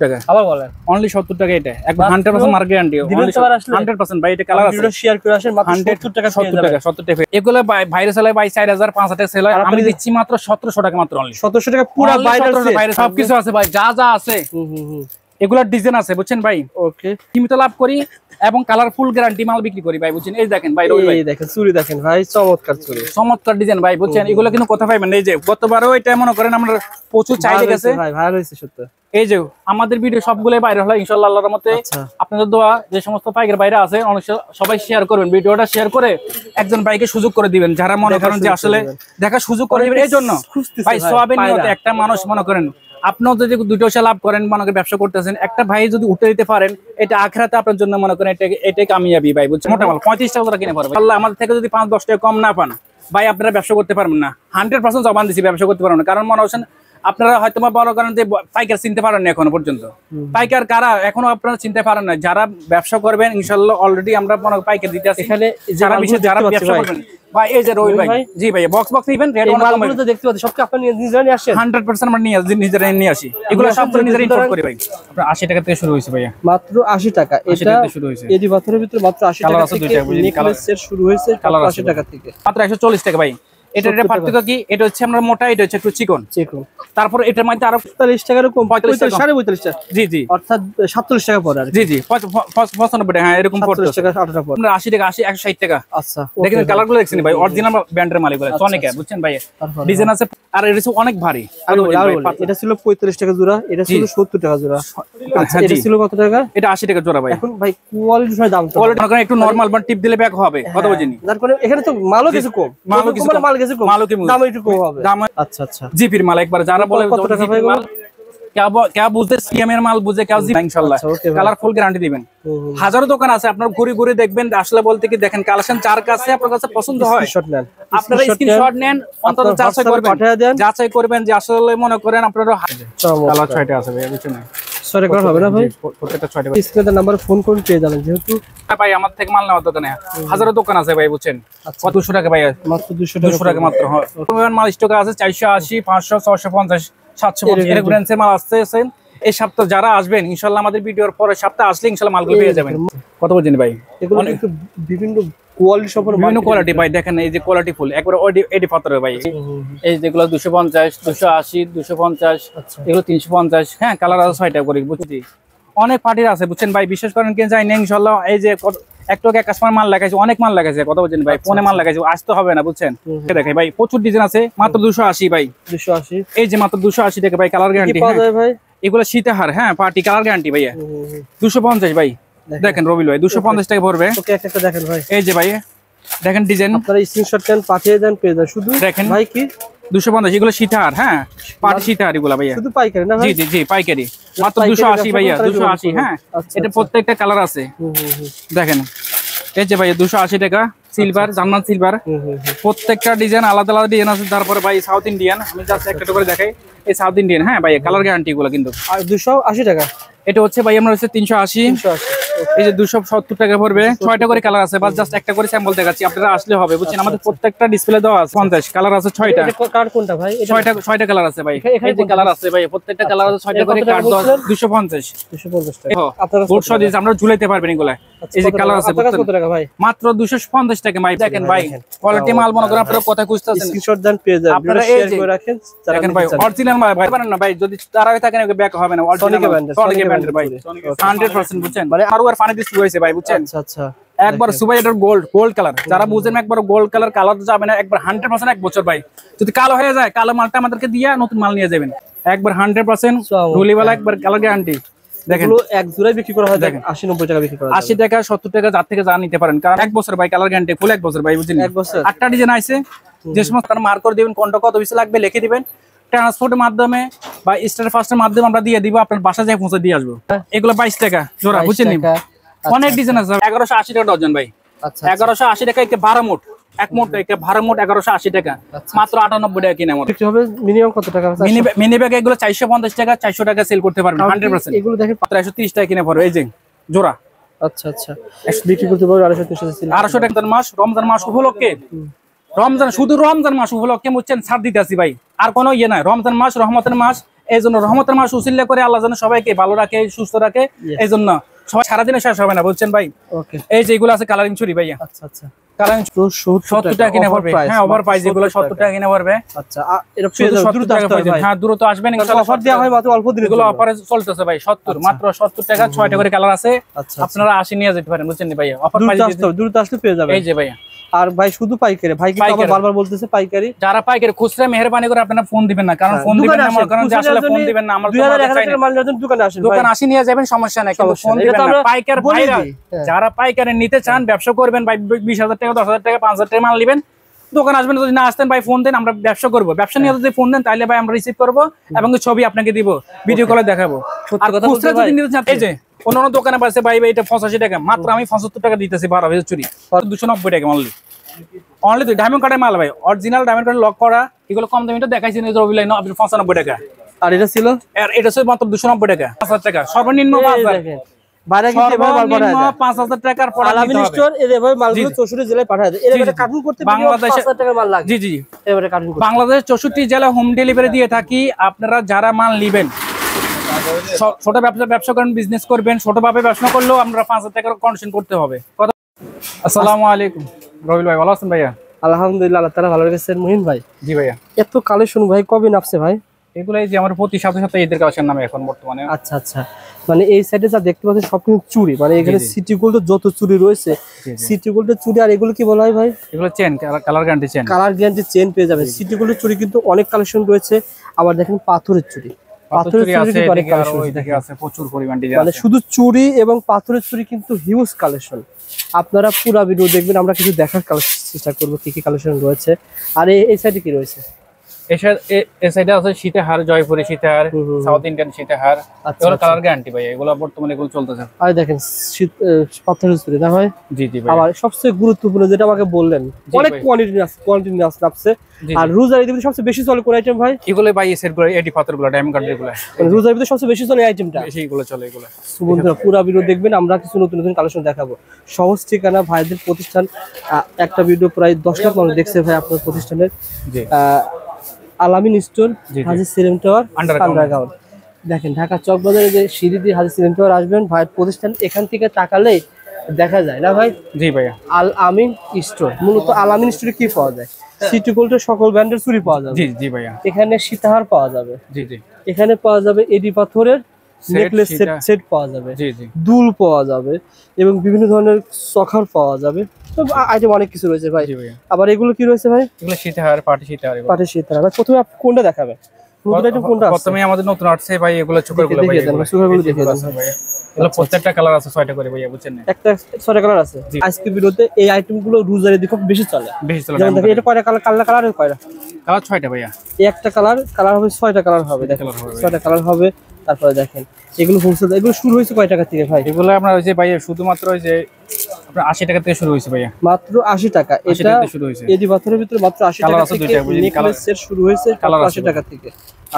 টাকা। আবার বলেন অনলি 70 টাকা। এটা একদম 100% মার্ক গ্যারান্টি। 100% ভাই। এটা কালার আছে, ভিডিও শেয়ার করে আসেন মাত্র 70 টাকা। 70 টাকা 70 টাকা। এগুলো ভাইরাস চলে ভাই 4000 5000 টাকা সেল হয়, আমি দিচ্ছি মাত্র 1700 টাকা মাত্র। অনলি 1700 টাকা পুরো ভাইরাস সবকিছু আছে ভাই, যা যা আছে এগুলা ডিজাইন আছে বুঝছেন ভাই। ওকে, সীমিত লাভ করি এবং কালারফুল গ্যারান্টি মাল বিক্রি করি ভাই বুঝছেন। এই দেখেন ভাই, এই দেখেন চুরি দেখেন ভাই, চমৎকার চুরি, চমৎকার ডিজাইন ভাই বুঝছেন। এগুলো কিন্তু কথা পাইবেন না। এই যে গতবারও এটা মনে করেন আমরা প্রচুর চাইতে গেছে ভাই, ভাইরাল হইছে সত্যি। এই যে আমাদের ভিডিও সবগুলো বাইরে হলো ইনশাআল্লাহ আল্লাহর রহমতে। আপনাদের দোয়া, যে সমস্ত পাইকার বাইরে আছে অনেক সবাই শেয়ার করবেন, ভিডিওটা শেয়ার করে একজন বাইকে সুযোগ করে দিবেন, যারা মনে করেন যে আসলে দেখা সুযোগ করে দিবেন। এই জন্য ভাই সওয়াবের নিয়তে একটা মানুষ মনে করেন আপনিও যদি দুটো লাভ করেন, মনে করেন ব্যবসা করতেছেন, একটা ভাই যদি উঠে দিতে পারেন, এটা আখিরাতে আপনার জন্য মনে করেন এটাই কামিয়াবি ভাই বুঝছেন। মোটামুটি 35 টাকা কিনে পারবেন। আল্লাহ আমাদের থেকে যদি 5-10 টাকা কম না পান ভাই, আপনারা ব্যবসা করতে পারবেন না। 100% জবান দিছি, ব্যবসা করতে পারবেন না। কারণ মনে হচ্ছেন আপনারা হয়তো বড় করেন যে পাইকার চিনতে পারেন না এখনো পর্যন্ত। পাইকার কারা এখনো আপনারা চিনতে পারেন না। যারা ব্যবসা করবেন ইনশাআল্লাহ অলরেডি আমরা পাইকার দিতে আছি এখানে। যারা ব্যবসা করবেন ভাই, এই যে রবি ভাই, জি ভাই, বক্স ইভেন রেড মালগুলো তো দেখতে পাচ্ছেন সবকে আপনি নিজেরা নিয়ে আসেন। 100% আমরা নিজেরা নিয়ে আসি। এগুলো সব নিজেরা ইম্পোর্ট করি ভাই। আপনার 80 টাকা থেকে শুরু হইছে ভাইয়া, মাত্র 80 টাকা। এটা এডি পাথরের ভিতরে মাত্র 80 টাকা থেকে নেকলেসের শুরু হয়েছে 80 টাকা থেকে মাত্র 140 টাকা ভাই। এটার পার্থক্য কি? এটা হচ্ছে আমরা মোটা, এটা হচ্ছে একটু চিকন। তারপর এটার মধ্যে আরো 45 টাকার কম, 45 টাকা। জি জি, অর্থাৎ 47 টাকা পড়ে। জি জি, 95 টাকা। হ্যাঁ, এরকম পড়ছে 47 টাকা 18 পড়ে। 80 টাকা, 160 টাকা। আচ্ছা, দেখেন কালারগুলো দেখছেন ভাই, অরিজিনাল ব্র্যান্ডের মাল এগুলো, সনিকা বুঝছেন ভাই। ডিজাইন আছে আর এটা অনেক ভারী। এটা ছিল 45 টাকা জোড়া, এটা ছিল 70 টাকা জোড়া। আচ্ছা, এটা ছিল কত টাকা? এটা 80 টাকা জোড়া ভাই। এখন ভাই কোয়ালিটির সময় দাম তো কোয়ালিটি একটু নরমাল বাট টিপ দিলে ব্যাক হবে, কথা বুঝিনি। যার কারণে এখানে তো মালও কিছু কম, মাল কিছু কম, দাম একটু কম হবে। আচ্ছা আচ্ছা, জিপির মাল একবার যারা বলে কত টাকা ভাই মাল, क्या বুঝতে সিএম এর মাল বুঝে কেউ জিপি ইনশাআল্লাহ কালারফুল গ্যারান্টি দিবেন। হাজারো দোকান আছে, আপনারা ঘুরে ঘুরে দেখবেন, আসলে বলতে কি দেখেন কালেকশন যার কাছে আপনার কাছে পছন্দ হয় আপনারা স্ক্রিনশট নেন, অন্তত যাচাই করবেন যে আসলে মনে করেন আপনারা কালার 6টা আছে ভাই বুঝছেন। সরি করা হবে না ভাই, প্রত্যেকটা 6টা স্ক্রিনের নাম্বার ফোন করে পেয়ে যাবেন। যেহেতু ভাই আমার থেকে মাল নেওয়ার দোকানে হাজারো দোকান আছে ভাই বুঝছেন। কত 200 টাকা ভাই, মাত্র 200 টাকা মাত্র। মাল স্টক আছে 480, 500, 650, 750 এর রেঞ্জের মাল আসছে। এই সপ্তাহ যারা আসবেন ইনশাআল্লাহ, আমাদের ভিডিওর পরে সপ্তাহ আসলে ইনশাআল্লাহ মালগুলো পেয়ে যাবেন। কত বলছেন ভাই? এগুলো একটু বিভিন্ন কোয়ালিটি সম্পর্কে, বিভিন্ন কোয়ালিটি ভাই। দেখেন এই যে কোয়ালিটি ফুল একবার এডি পাথরের ভাই। এই যেগুলো 250, 280, 250, এগুলো 350। হ্যাঁ, কালার আছে 6টা করে বুঝছি। অনেক পার্টির আছে বুঝছেন ভাই, বিশেষ করেন কে যাই না ইনশাআল্লাহ। এই যে একটু এক কাস্টমার মাল লাগাইছে, অনেক মাল লাগাইছে, কথা বলছেন ভাই, ফোনে মাল লাগাইছে, আসতে হবে না বুঝছেন। দেখেন ভাই প্রচুর ডিজাইন আছে, মাত্র 280 ভাই। 280, এই যে মাত্র 280 টাকা ভাই, কালার গ্যারান্টি ভাই। এগুলো সীতাহার, হ্যাঁ পার্টি কালার গ্যারান্টি ভাইয়া। 250 ভাই। দেখেন রবিল ভাই 250 টাকা পড়বে। ওকে, একটা দেখেন ভাই, এই যে ভাই দেখেন ডিজাইন, আপনারা স্ক্রিনশট দেন, পাঠিয়ে দেন, পেয়ে যান। শুধু দেখেন ভাই কি 250, এগুলো সীতাহার, হ্যাঁ পার্টি সীতাহার এগুলো ভাইয়া, শুধু পাইকারি না ভাই? জি জি জি, পাইকারি মাত্র 280 ভাইয়া, 280। হ্যাঁ, এটা প্রত্যেকটা কালার আছে দেখেন। এই যে ভাই 280 টাকা, সিলভার, জার্মান সিলভার। প্রত্যেকটা ডিজাইন আলাদা আলাদা ডিজাইন আছে। তারপরে ভাই সাউথ ইন্ডিয়ান, আমি জাস্ট একটা করে দেখাই। এই সাউথ ইন্ডিয়ান, হ্যাঁ ভাই, কালার গ্যারান্টি গুলো কিন্তু। আর 280 টাকা এটা হচ্ছে ভাই আমরা হচ্ছে 380। এই যে 270 টাকা পড়বে। 6টা করে কালার আছে, বাস জাস্ট একটা করে স্যাম্পল দেখাচ্ছি, আপনারা আসলে হবে বুঝছেন। আমাদের প্রত্যেকটা ডিসপ্লে দেওয়া আছে 50 কালার আছে, 6টা। কার কোনটা ভাই? 6টা কালার আছে ভাই, এই যে কালার আছে ভাই, প্রত্যেকটা কালার আছে 6টা করে। কার্ড 250 টাকা। আপনারা বোর্ড সহ দিয়েছে, আমরা ঝুলাইতে পারবেন এগুলা। এই যে কালার আছে কত টাকা ভাই? মাত্র 250 টাকা ভাই। দেখেন ভাই কোয়ালিটি মাল মনে করেন আপনারা কথা খুঁজতেছেন, স্ক্রিনশট দেন, পেয়ে যাবেন, আপনারা শেয়ার করে রাখেন। দেখেন ভাই অরিজিনাল মাল ভাই, পারেন না ভাই, যদি তারাই থাকেন ব্যাক হবে না। অরিজিনাল ব্র্যান্ডের ভাই 100% বুঝছেন। মানে আরো আর পানি দিয়ে হইছে ভাই বুঝছেন। আচ্ছা আচ্ছা, একবার সুপার এটার গোল্ড কালার, যারা বুঝেন একবার গোল্ড কালার যাবে না একবার 100% এক বছর ভাই। যদি কালো হয়ে যায়, কালো মালটা আমাদেরকে দিয়ে নতুন মাল নিয়ে যাবেন একবার 100% রুলিওয়ালা, একবার কালার গ্যারান্টি। দেখেন এক জোড়ায় বিক্রি করা হয়, দেখেন 80-90 টাকা বিক্রি করা হয়, 80 টাকা 70 টাকা, যার থেকে যা নিতে পারেন। কারণ এক বছর ভাই কালার গ্যারান্টি, ফুল এক বছর ভাই বুঝছেন। 1 বছর 8টা ডিজাইন আছে, যে সমস্ত মার্ক করে দিবেন, কোনটা কত পিস লাগবে লিখে দিবেন। ট্রান্সপোর্টের মাধ্যমে বা স্টার ফাস্টের মাধ্যমে আমরা দিয়ে দিব, আপনার বাসা যায় পৌঁছে দিয়ে আসবো। এগুলো 22 টাকা জোড়া বুঝছেন। অনেক ডিজাইন আছে। 1180 টাকা ডজন ভাই। 1180 টাকা একটা 12 মোট, এক মোট একটা 12 মোট 1180 টাকা, মাত্র 98 টাকা কিনা মোট। বিক্রি হবে মিনিমাম কত টাকা? মিনি ব্যাগ এগুলো 450 টাকা, 400 টাকা সেল করতে পারবেন 100%। এগুলো দেখেন মাত্র 130 টাকা কিনে পড়বে এই যে জোড়া। আচ্ছা আচ্ছা, বিক্রি করতে পারবে 250 টাকা। মাস রমজান মাস উপলক্ষে, রমজান শুধু রমজান মাস উপলক্ষে বুঝছেন ছাড় দিতে আসি ভাই, আর কোনো ইয়ে নাই। রমজান মাস রহমতের মাস, এই জন্য রহমতের মাস উসিল্লা করে আল্লাহ যেন সবাইকে ভালো রাখে, সুস্থ রাখে, এই জন্য সবাই সারাদিনে শেষ হবে না, বুঝছেন ভাই। এই যে এগুলো আছে কালারিং চুড়ি ভাইয়া, আচ্ছা আচ্ছা, কালারিং 70 টাকা কিনে পড়বে। হ্যাঁ, ওভার প্রাইস, এগুলো 70 টাকা কিনে পড়বে। আচ্ছা, এটা পেয়ে যাবেন, দ্রুত আসতে হবে ভাই। হ্যাঁ, দ্রুত আসবেন ইনশাআল্লাহ। অফার দেওয়া হয় মাত্র অল্প দিনের জন্য, এগুলো অফারে চলতেছে ভাই 70, মাত্র 70 টাকা, 6টা করে কালার আছে। আপনারা 80 নিয়ে যেতে পারেন, বুঝছেন ভাইয়া। অফার প্রাইস দ্রুত আসলে পেয়ে যাবেন। এই যে ভাইয়া, আর ভাই শুধু পাইকারি, ভাই কিন্তু আবার বারবার বলতেছে পাইকারি। যারা পাইকারি, খুচরা মেহেরবানি করে আপনারা ফোন দিবেন না, কারণ ফোন দিবেন না মনে করেন যে আসলে ফোন দিবেন না, আমরা 2000 টাকা মাল নেওয়ার জন্য দোকানে আসেন, দোকান 80 নিয়ে যাবেন, সমস্যা নাই, কিন্তু ফোন দিবেন না। পাইকার ভাইরা যারা পাইকারি নিতে চান, ব্যবসা করবেন ভাই, 20000 টাকা, 10000 টাকা, 5000 টাকা মাল নেবেন, দোকান আসবেন। যদি না আসতেন ভাই, ফোন দেন, আমরা ব্যবসা করব। ব্যবসা নিয়ে যদি ফোন দেন তাহলে ভাই আমরা রিসিভ করব এবং ছবি আপনাকে দিব, ভিডিও কলে দেখাবো। আর খুচরা যদি নিতে চান, এই যে অন্য দোকানে পাচ্ছে ভাই এটা 85 টাকা, মাত্র আমি 75 টাকা দিতেছি। 12 পিস চুড়ি 290 টাকা অনলি তুই ডায়মন্ড কার্ডের মাল ভাই, অরিজিনাল ডায়মন্ড কার্ড লক করা। এগুলো কম দামিটা দেখাইছি রবিলাই 95 টাকা, আর এটা ছিল, আর এটা ছিল মাত্র 290 টাকা। 5000 টাকা সর্বনিম্ন, 5000 বাইরে কিন্তু এভাবে মাল পাঠায় দেয়। 5000 টাকার পর আলামিন স্টোর এভাবে মালগুলো 64 জেলায় পাঠায় দেয়। এবারে কার্টুন করতে বাংলাদেশে 5000 টাকার মাল লাগে। জি জি, এবারে কার্টুন করতে বাংলাদেশ 64 জেলায় হোম ডেলিভারি দিয়ে থাকি। আপনারা যারা মাল নেবেন, ছোট ব্যবসা করেন, বিজনেস করবেন, ছোটভাবে ব্যবসা করলেও আমরা 5000 টাকার কন্ডিশন করতে হবে। আসসালামু আলাইকুম রবিল ভাই, ভালো আছেন ভাইয়া? আলহামদুলিল্লাহ, আল্লাহ তাআলা ভালো রেখেছেন। মুহিন ভাই, জি ভাইয়া, এত কালেকশন ভাই কবে নামছে ভাই? এগুলো এই যে আমার প্রতি সাথে ঈদের কালেকশন নামে এখন বর্তমানে। আচ্ছা আচ্ছা, মানে এই সাইডে যা দেখতে পাচ্ছেন সব কিন্তু চুড়ি, মানে এখানে সিটি গোল্ড যত চুড়ি রয়েছে, সিটি গোল্ডের চুড়ি। আর এগুলো কি বলা হয় ভাই? এগুলো chain, colour guarantee chain, colour guarantee chain পেয়ে যাবেন। সিটি গোল্ডের চুড়ি কিন্তু অনেক কালেকশন রয়েছে। আবার দেখেন পাথরের চুড়ি, পাথরের চুড়ি কিন্তু অনেক কালেকশন আছে, প্রচুর পরিমাণ ডিজাইন মানে আছে। শুধু চুড়ি এবং পাথরের চুড়ি কিন্তু হিউজ কালেকশন। আপনারা পুরো ভিডিও দেখবেন, আমরা কিছু দেখার চেষ্টা করব কি কি কালেকশন রয়েছে। আর এই সাইডে কি রয়েছে? এই সাইডে আছে সীতাহার, জয়পুরি সীতাহার, সাউথ ইন্ডিয়ান সীতাহার। এগুলো কালার গ্যারান্টি ভাই, এগুলো বর্তমানে এগুলো চলতেছে। আর দেখেন পাথরের চুড়ি না ভাই? জি জি ভাই। আবার সবচেয়ে গুরুত্বপূর্ণ যেটা আমাকে বললেন, অনেক কোয়ান্টিটি আছে। আর রোজার ঈদের সবচেয়ে বেশি চলে কোন আইটেম ভাই? এগুলো ভাই সেট করে 80 পাথরগুলো, ডায়মন্ড কার্ডের গুলো, রোজার ঈদের সবচেয়ে বেশি চলে আইটেমটা, বেশিগুলো চলে এগুলো। বন্ধুরা পুরো ভিডিও দেখবেন, আমরা কিছু নতুন নতুন কালেকশন দেখাবো। সহজ ঠিকানা, ভাইদের প্রতিষ্ঠান। একটা ভিডিও প্রায় 10 লাখ মানুষ দেখছে ভাই আপনার প্রতিষ্ঠানের। আলামিন স্টোর, হাজী সেলিম টাওয়ার, আন্ডারগ্রাউন্ড। দেখেন ঢাকা চকবাজারে যে সিঁড়ি দিয়ে হাজী সেলিম টাওয়ার আসবেন, ভাইয়ের প্রতিষ্ঠান এখান থেকে তাকালেই দেখা যায় না ভাই? জি ভাইয়া, আল আমিন স্টোর। মূলত আল আমিন স্টোরে কি পাওয়া যায়? সিটি গোল্ডের সকল ব্র্যান্ডের চুড়ি পাওয়া যাবে। জি জি ভাইয়া। এখানে সীতাহার পাওয়া যাবে, জি জি। এখানে পাওয়া যাবে এডি পাথরের নেকলেস সেট পাওয়া যাবে, জি জি। দুল পাওয়া যাবে এবং বিভিন্ন ধরনের সখার পাওয়া যাবে। আইটেম অনেক কিছু রয়েছে ভাই। আবার এগুলো কি রয়েছে ভাই? এগুলো সীতাহার, পাটি সীতাহার। পাটি সীতাহার ভাই, প্রথমে আপনি কোনটা দেখাবেন? নতুন আইটেম কোনটা আছে? প্রথমে আমাদের নতুন আসছে ভাই, এগুলো চোখেরগুলো ভাই, চোখেরগুলো দেখিয়ে দেন ভাই। এগুলো প্রত্যেকটা কালার আছে 6টা করে ভাইয়া, বুঝছেন না? একটা 6টা কালার আছে। আজকে ভিডিওতে এই আইটেমগুলো রোজার ঈদে খুব বেশি চলে। যেমন দেখেন এটা কয়টা কালার, কালার কয়টা? কালার 6টা ভাইয়া। এই একটা কালার হবে 6টা কালার হবে, দেখেন 6টা কালার হবে। তারপরে দেখেন এগুলো হোলসেল, এগুলো শুরু হয়েছে কয় টাকা থেকে ভাই? এগুলো আপনার হইছে ভাইয়া শুধুমাত্র ওই যে আপনার 80 টাকা থেকে শুরু হয়েছে ভাইয়া, মাত্র 80 টাকা। এটা এডি পাথরের ভিতরে মাত্র 80 টাকা থেকে নেকলেস সেট শুরু হয়েছে 80 টাকা থেকে।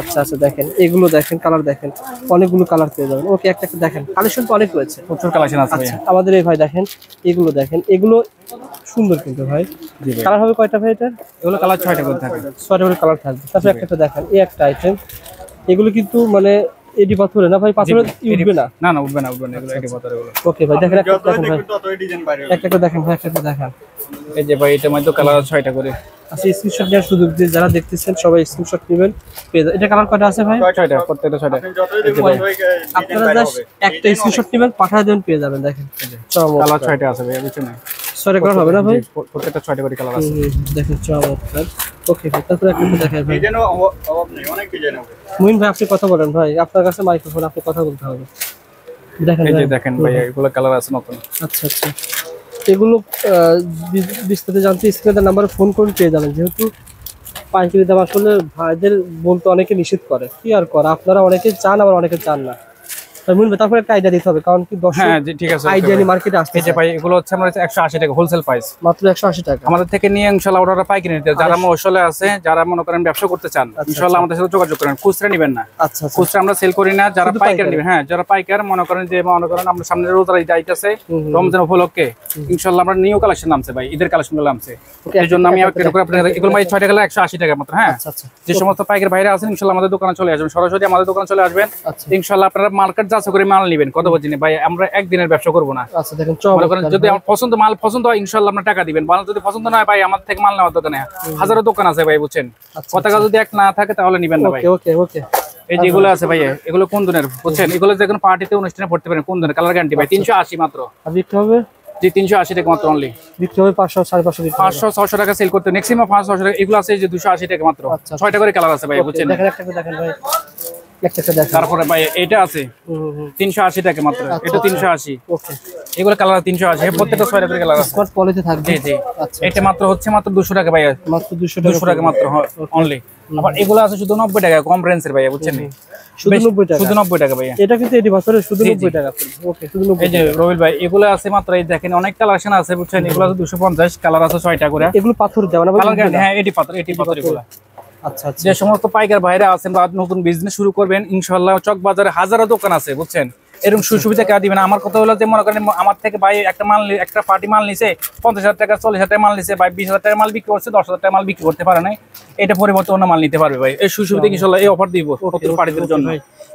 আচ্ছা আচ্ছা, দেখেন এগুলো, দেখেন কালার, দেখেন অনেকগুলো কালার পেয়ে যাবেন। ওকে, একটা একটা দেখেন, কালেকশন তো অনেক রয়েছে, প্রচুর কালেকশন আছে ভাইয়া। আমাদের এই ভাই দেখেন এগুলো, দেখেন এগুলো সুন্দর কিন্তু ভাই। কালার হবে কয়টা ভাই এটা? এগুলো কালার 6টা করে থাকে, 6টা করে কালার থাকবে। তারপর একটা দেখেন, এই একটা আইটেম, এগুলো কিন্তু মানে এডি পাথরে না ভাই? পাথরে উঠবে না? না না, উঠবে না, উঠবে না, এগুলো এডি পাথরে গুলো। ওকে ভাই, দেখেন একটা দেখেন ভাই, একটা দেখেন ভাই, একটা দেখেন। এই যে ভাই এটার মধ্যে কালার 6টা করে। আচ্ছা, স্ক্রিনশট নেওয়ার সুযোগ দিয়ে যারা দেখতেছেন সবাই স্ক্রিনশট নেবেন। এটা কালার কয়টা আছে ভাই? 6টা, প্রত্যেকটা 6টা। আপনারা জাস্ট একটা স্ক্রিনশট নেবেন, পাঠিয়ে দেন, পেয়ে যাবেন। দেখেন কালার 6টা আছে ভাই, বুঝছেন না? 6টা কালার হবে না ভাই? প্রত্যেকটা 6টা করে কালার আছে। দেখেন চমৎকার। ওকে ভাই, তারপরে একটা দেখাই ভাই। ডিজাইন অভাব নেই, অনেক ডিজাইন হবে। মুহিন ভাই আপনি কথা বলেন ভাই, আপনার কাছে মাইক্রোফোন, আপনি কথা বলতে হবে। দেখেন এই যে দেখেন ভাই এগুলো কালার আছে নতুন। আচ্ছা আচ্ছা, এগুলো বিস্তারিত জানতে স্ক্রিনের নাম্বারে ফোন করে পেয়ে যাবেন। যেহেতু পাইকারি দাম আসলে ভাইদের বলতে অনেকে নিষেধ করে, কি আর করা, আপনারা অনেকে চান আবার অনেকে চান না। তারপরে একটা আইডিয়া দিতে হবে, কারণ কি দর্শক হ্যাঁ ঠিক আছে আইডিয়া নিয়ে মার্কেটে আসছে। এই যে ভাই এগুলো হচ্ছে আমরা 180 টাকা হোলসেল প্রাইস, মাত্র 180 টাকা আমাদের থেকে নিয়ে ইনশাআল্লাহ ওরা পাইকারি নিতে। যারা মহসলে আছে, যারা মনে করেন ব্যবসা করতে চান, ইনশাআল্লাহ আমাদের সাথে যোগাযোগ করেন। খুচরা নেবেন না, আচ্ছা খুচরা আমরা সেল করি না, যারা পাইকারি নেবেন। হ্যাঁ, যারা পাইকার মনে করেন যে আমরা সামনে রোজার ঈদ আইতাছে, রমজান উপলক্ষে ইনশাআল্লাহ আমরা নিউ কালেকশন নামছে ভাই, ঈদের কালেকশন গুলো নামছে। এই জন্য আমি এগুলো ভাই 6 টাকা 180 টাকা মাত্র। হ্যাঁ, যে সমস্ত পাইকার ভাইরা আছেন ইনশাআল্লাহ আমাদের দোকানে চলে আসবেন, সরাসরি আমাদের দোকানে চলে আসবেন। ইনশাআল্লাহ আপনারা মার্কেট যাচাই করে মাল নেবেন। কত বলছেন ভাই, আমরা একদিনের ব্যবসা করব না। আচ্ছা দেখেন, মনে করেন যদি আমার মাল পছন্দ হয় ইনশাআল্লাহ আপনারা টাকা দিবেন, মাল যদি পছন্দ না হয় ভাই আমাদের থেকে মাল নেওয়ার দরকার নেই। হাজারো দোকান আছে ভাই, বুঝছেন, কথা যদি এক না থাকে তাহলে নিবেন না ভাই। ওকে ওকে, এই যেগুলো আছে ভাই, এগুলো কোন ধরনের বুঝছেন, এগুলো যে কোনো পার্টিতে অনুষ্ঠানে পড়তে পারেন। কোন ধরনের কালার গ্যারান্টি ভাই, 380 মাত্র। আর বিক্রি হবে জি 380 টাকা মাত্র অনলি। বিক্রি হবে 500 550 500 600 টাকা সেল করতে ম্যাক্সিমাম 500 600 টাকা। এগুলো আছে যে 280 টাকা মাত্র। 6টা করে কালার আছে ভাই, বুঝছেন। দেখেন একটা দেখেন ভাই, একটা দেখেন। তারপরে ভাই এটা আছে 380 টাকা মাত্র, এটা 380। ওকে, এগুলো কালার 380, প্রত্যেকটা 6টা করে কালার আছে। স্কট পলিতে থাকবে। জি জি, এটা মাত্র হচ্ছে মাত্র 200 টাকা ভাই, মাত্র 200 টাকা মাত্র অনলি। আবার এগুলো আছে শুধু 90 টাকা, কম রেঞ্জের ভাই, বুঝছেন, শুধু 90 টাকা, শুধু 90 টাকা ভাই। এটা কিন্তু এটি বছরে শুধু 90 টাকা। ওকে, শুধু 90। এই যে রবিল ভাই এগুলো আছে মাত্র, এই দেখেন অনেক কালেকশন আছে, বুঝছেন। এগুলো আছে 250, কালার আছে 6টা করে। এগুলো পাথর দেওয়া না কালার গ্যারান্টি? হ্যাঁ, এটি পাথর এগুলো। আচ্ছা আচ্ছা, যে সমস্ত পাইকার ভাইরা আছেন বা নতুন বিজনেস শুরু করবেন, ইনশাআল্লাহ চক বাজারে হাজারো দোকান আছে, বুঝছেন। এরকম সুবিধা কে দিবেন? আমার কথা হলো যে মনে করেন আমার থেকে ভাই একটা পার্টি মাল নিছে 50,000 টাকা 40,000 টাকা মাল নিছে ভাই, 20,000 টাকা মাল বিক্রি করছে, 10,000 টাকা মাল বিক্রি করতে পারে নাই, এটা পরিবর্তে অন্য মাল নিতে পারবে ভাই। এই সুবিধা ইনশাআল্লাহ এই অফার দিব প্রত্যেক পার্টিদের জন্য।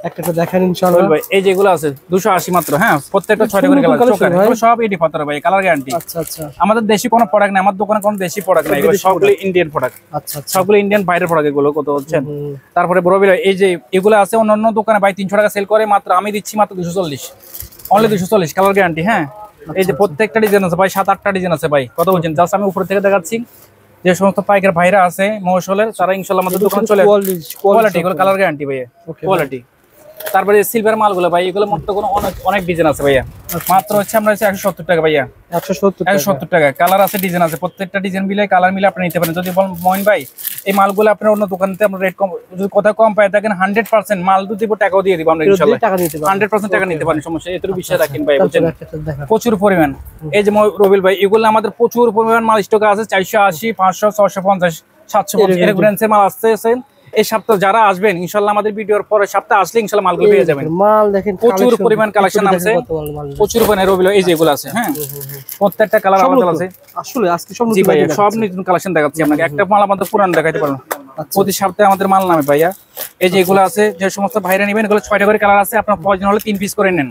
একটা দেখেন ইনশাআল্লাহ ভাই, এই যেগুলো আছে 280 মাত্র। হ্যাঁ, প্রত্যেকটা 6টা করে কালার, সব এডি পাথর ভাই, কালার গ্যারান্টি। আচ্ছা আচ্ছা, আমাদের দেশি কোনো প্রোডাক্ট না, আমার দোকানে কোনো দেশি প্রোডাক্ট নাই, এগুলো সবগুলো ইন্ডিয়ান প্রোডাক্ট। আচ্ছা আচ্ছা, সবগুলো ইন্ডিয়ান বাইরের প্রোডাক্ট এগুলো, কত হচ্ছেন। তারপরে বড় বিল এই যে এগুলো আছে অন্য দোকানে ভাই 300 টাকা সেল করে, মাত্র আমি দিচ্ছি মাত্র 240, অনলি 240, কালার গ্যারান্টি। হ্যাঁ, এই যে প্রত্যেকটা ডিজাইন আছে ভাই, 7-8টা ডিজাইন আছে ভাই, কত বলছেন। জাস্ট আমি উপর থেকে দেখাচ্ছি। যে সমস্ত পাইকার ভাইরা আছে মহসলের, তারা ইনশাআল্লাহ আমাদের দোকানে চলে কোয়ালিটি, এগুলো কালার গ্যারান্টি ভাই, কোয়ালিটি। তারপরে সিলভার মালগুলো ভাই, এগুলো মাত্র কোনো অনেক ডিজাইন আছে ভাইয়া, মাত্র হচ্ছে আমরা 170 টাকা ভাইয়া, 170 টাকা। কালার আছে, ডিজাইন আছে, প্রত্যেকটা ডিজাইন মিলে কালার মিলে আপনি নিতে পারেন। যদি বলেন মইন ভাই এই মালগুলো আপনার অন্য দোকানতে আমরা রেট কম, যদি কোথাও কম পাই থাকেন 100% মাল তো দিব, টাকাও দিয়ে দিব আমরা ইনশাআল্লাহ, 100% টাকা নিতে পারেন, সমস্যা এত বিষয় রাখেন ভাই, বুঝছেন। প্রচুর পরিমাণ এই যে রবিল ভাই, এগুলো আমাদের প্রচুর পরিমাণ মাল স্টক আছে, 480 500 650 750 এরকম রেঞ্জের মাল আসছে। এই সপ্তাহ যারা আসবেন ইনশাআল্লাহ, আমাদের ভিডিওর পরে সপ্তাহ আসলে ইনশাআল্লাহ মালগুলো পেয়ে যাবেন। মাল দেখেন, প্রচুর পরিমাণ কালেকশন আছে, প্রচুর পরিমাণে রবিল এই যে এগুলো আছে। হ্যাঁ, প্রত্যেকটা কালার আলাদা আছে। আসলে আজকে সব জি ভাই, সব নতুন কালেকশন দেখাচ্ছি আপনাকে, একটা মাল আমাদের পুরান দেখাইতে পারবো না। প্রতি সপ্তাহে আমাদের মাল নামে ভাইয়া। এই যে এগুলো আছে, যে সমস্ত ভাইরা নেবেন, এগুলো 6টা করে কালার আছে, আপনার প্রয়োজন হলে 3 পিস করে নেন,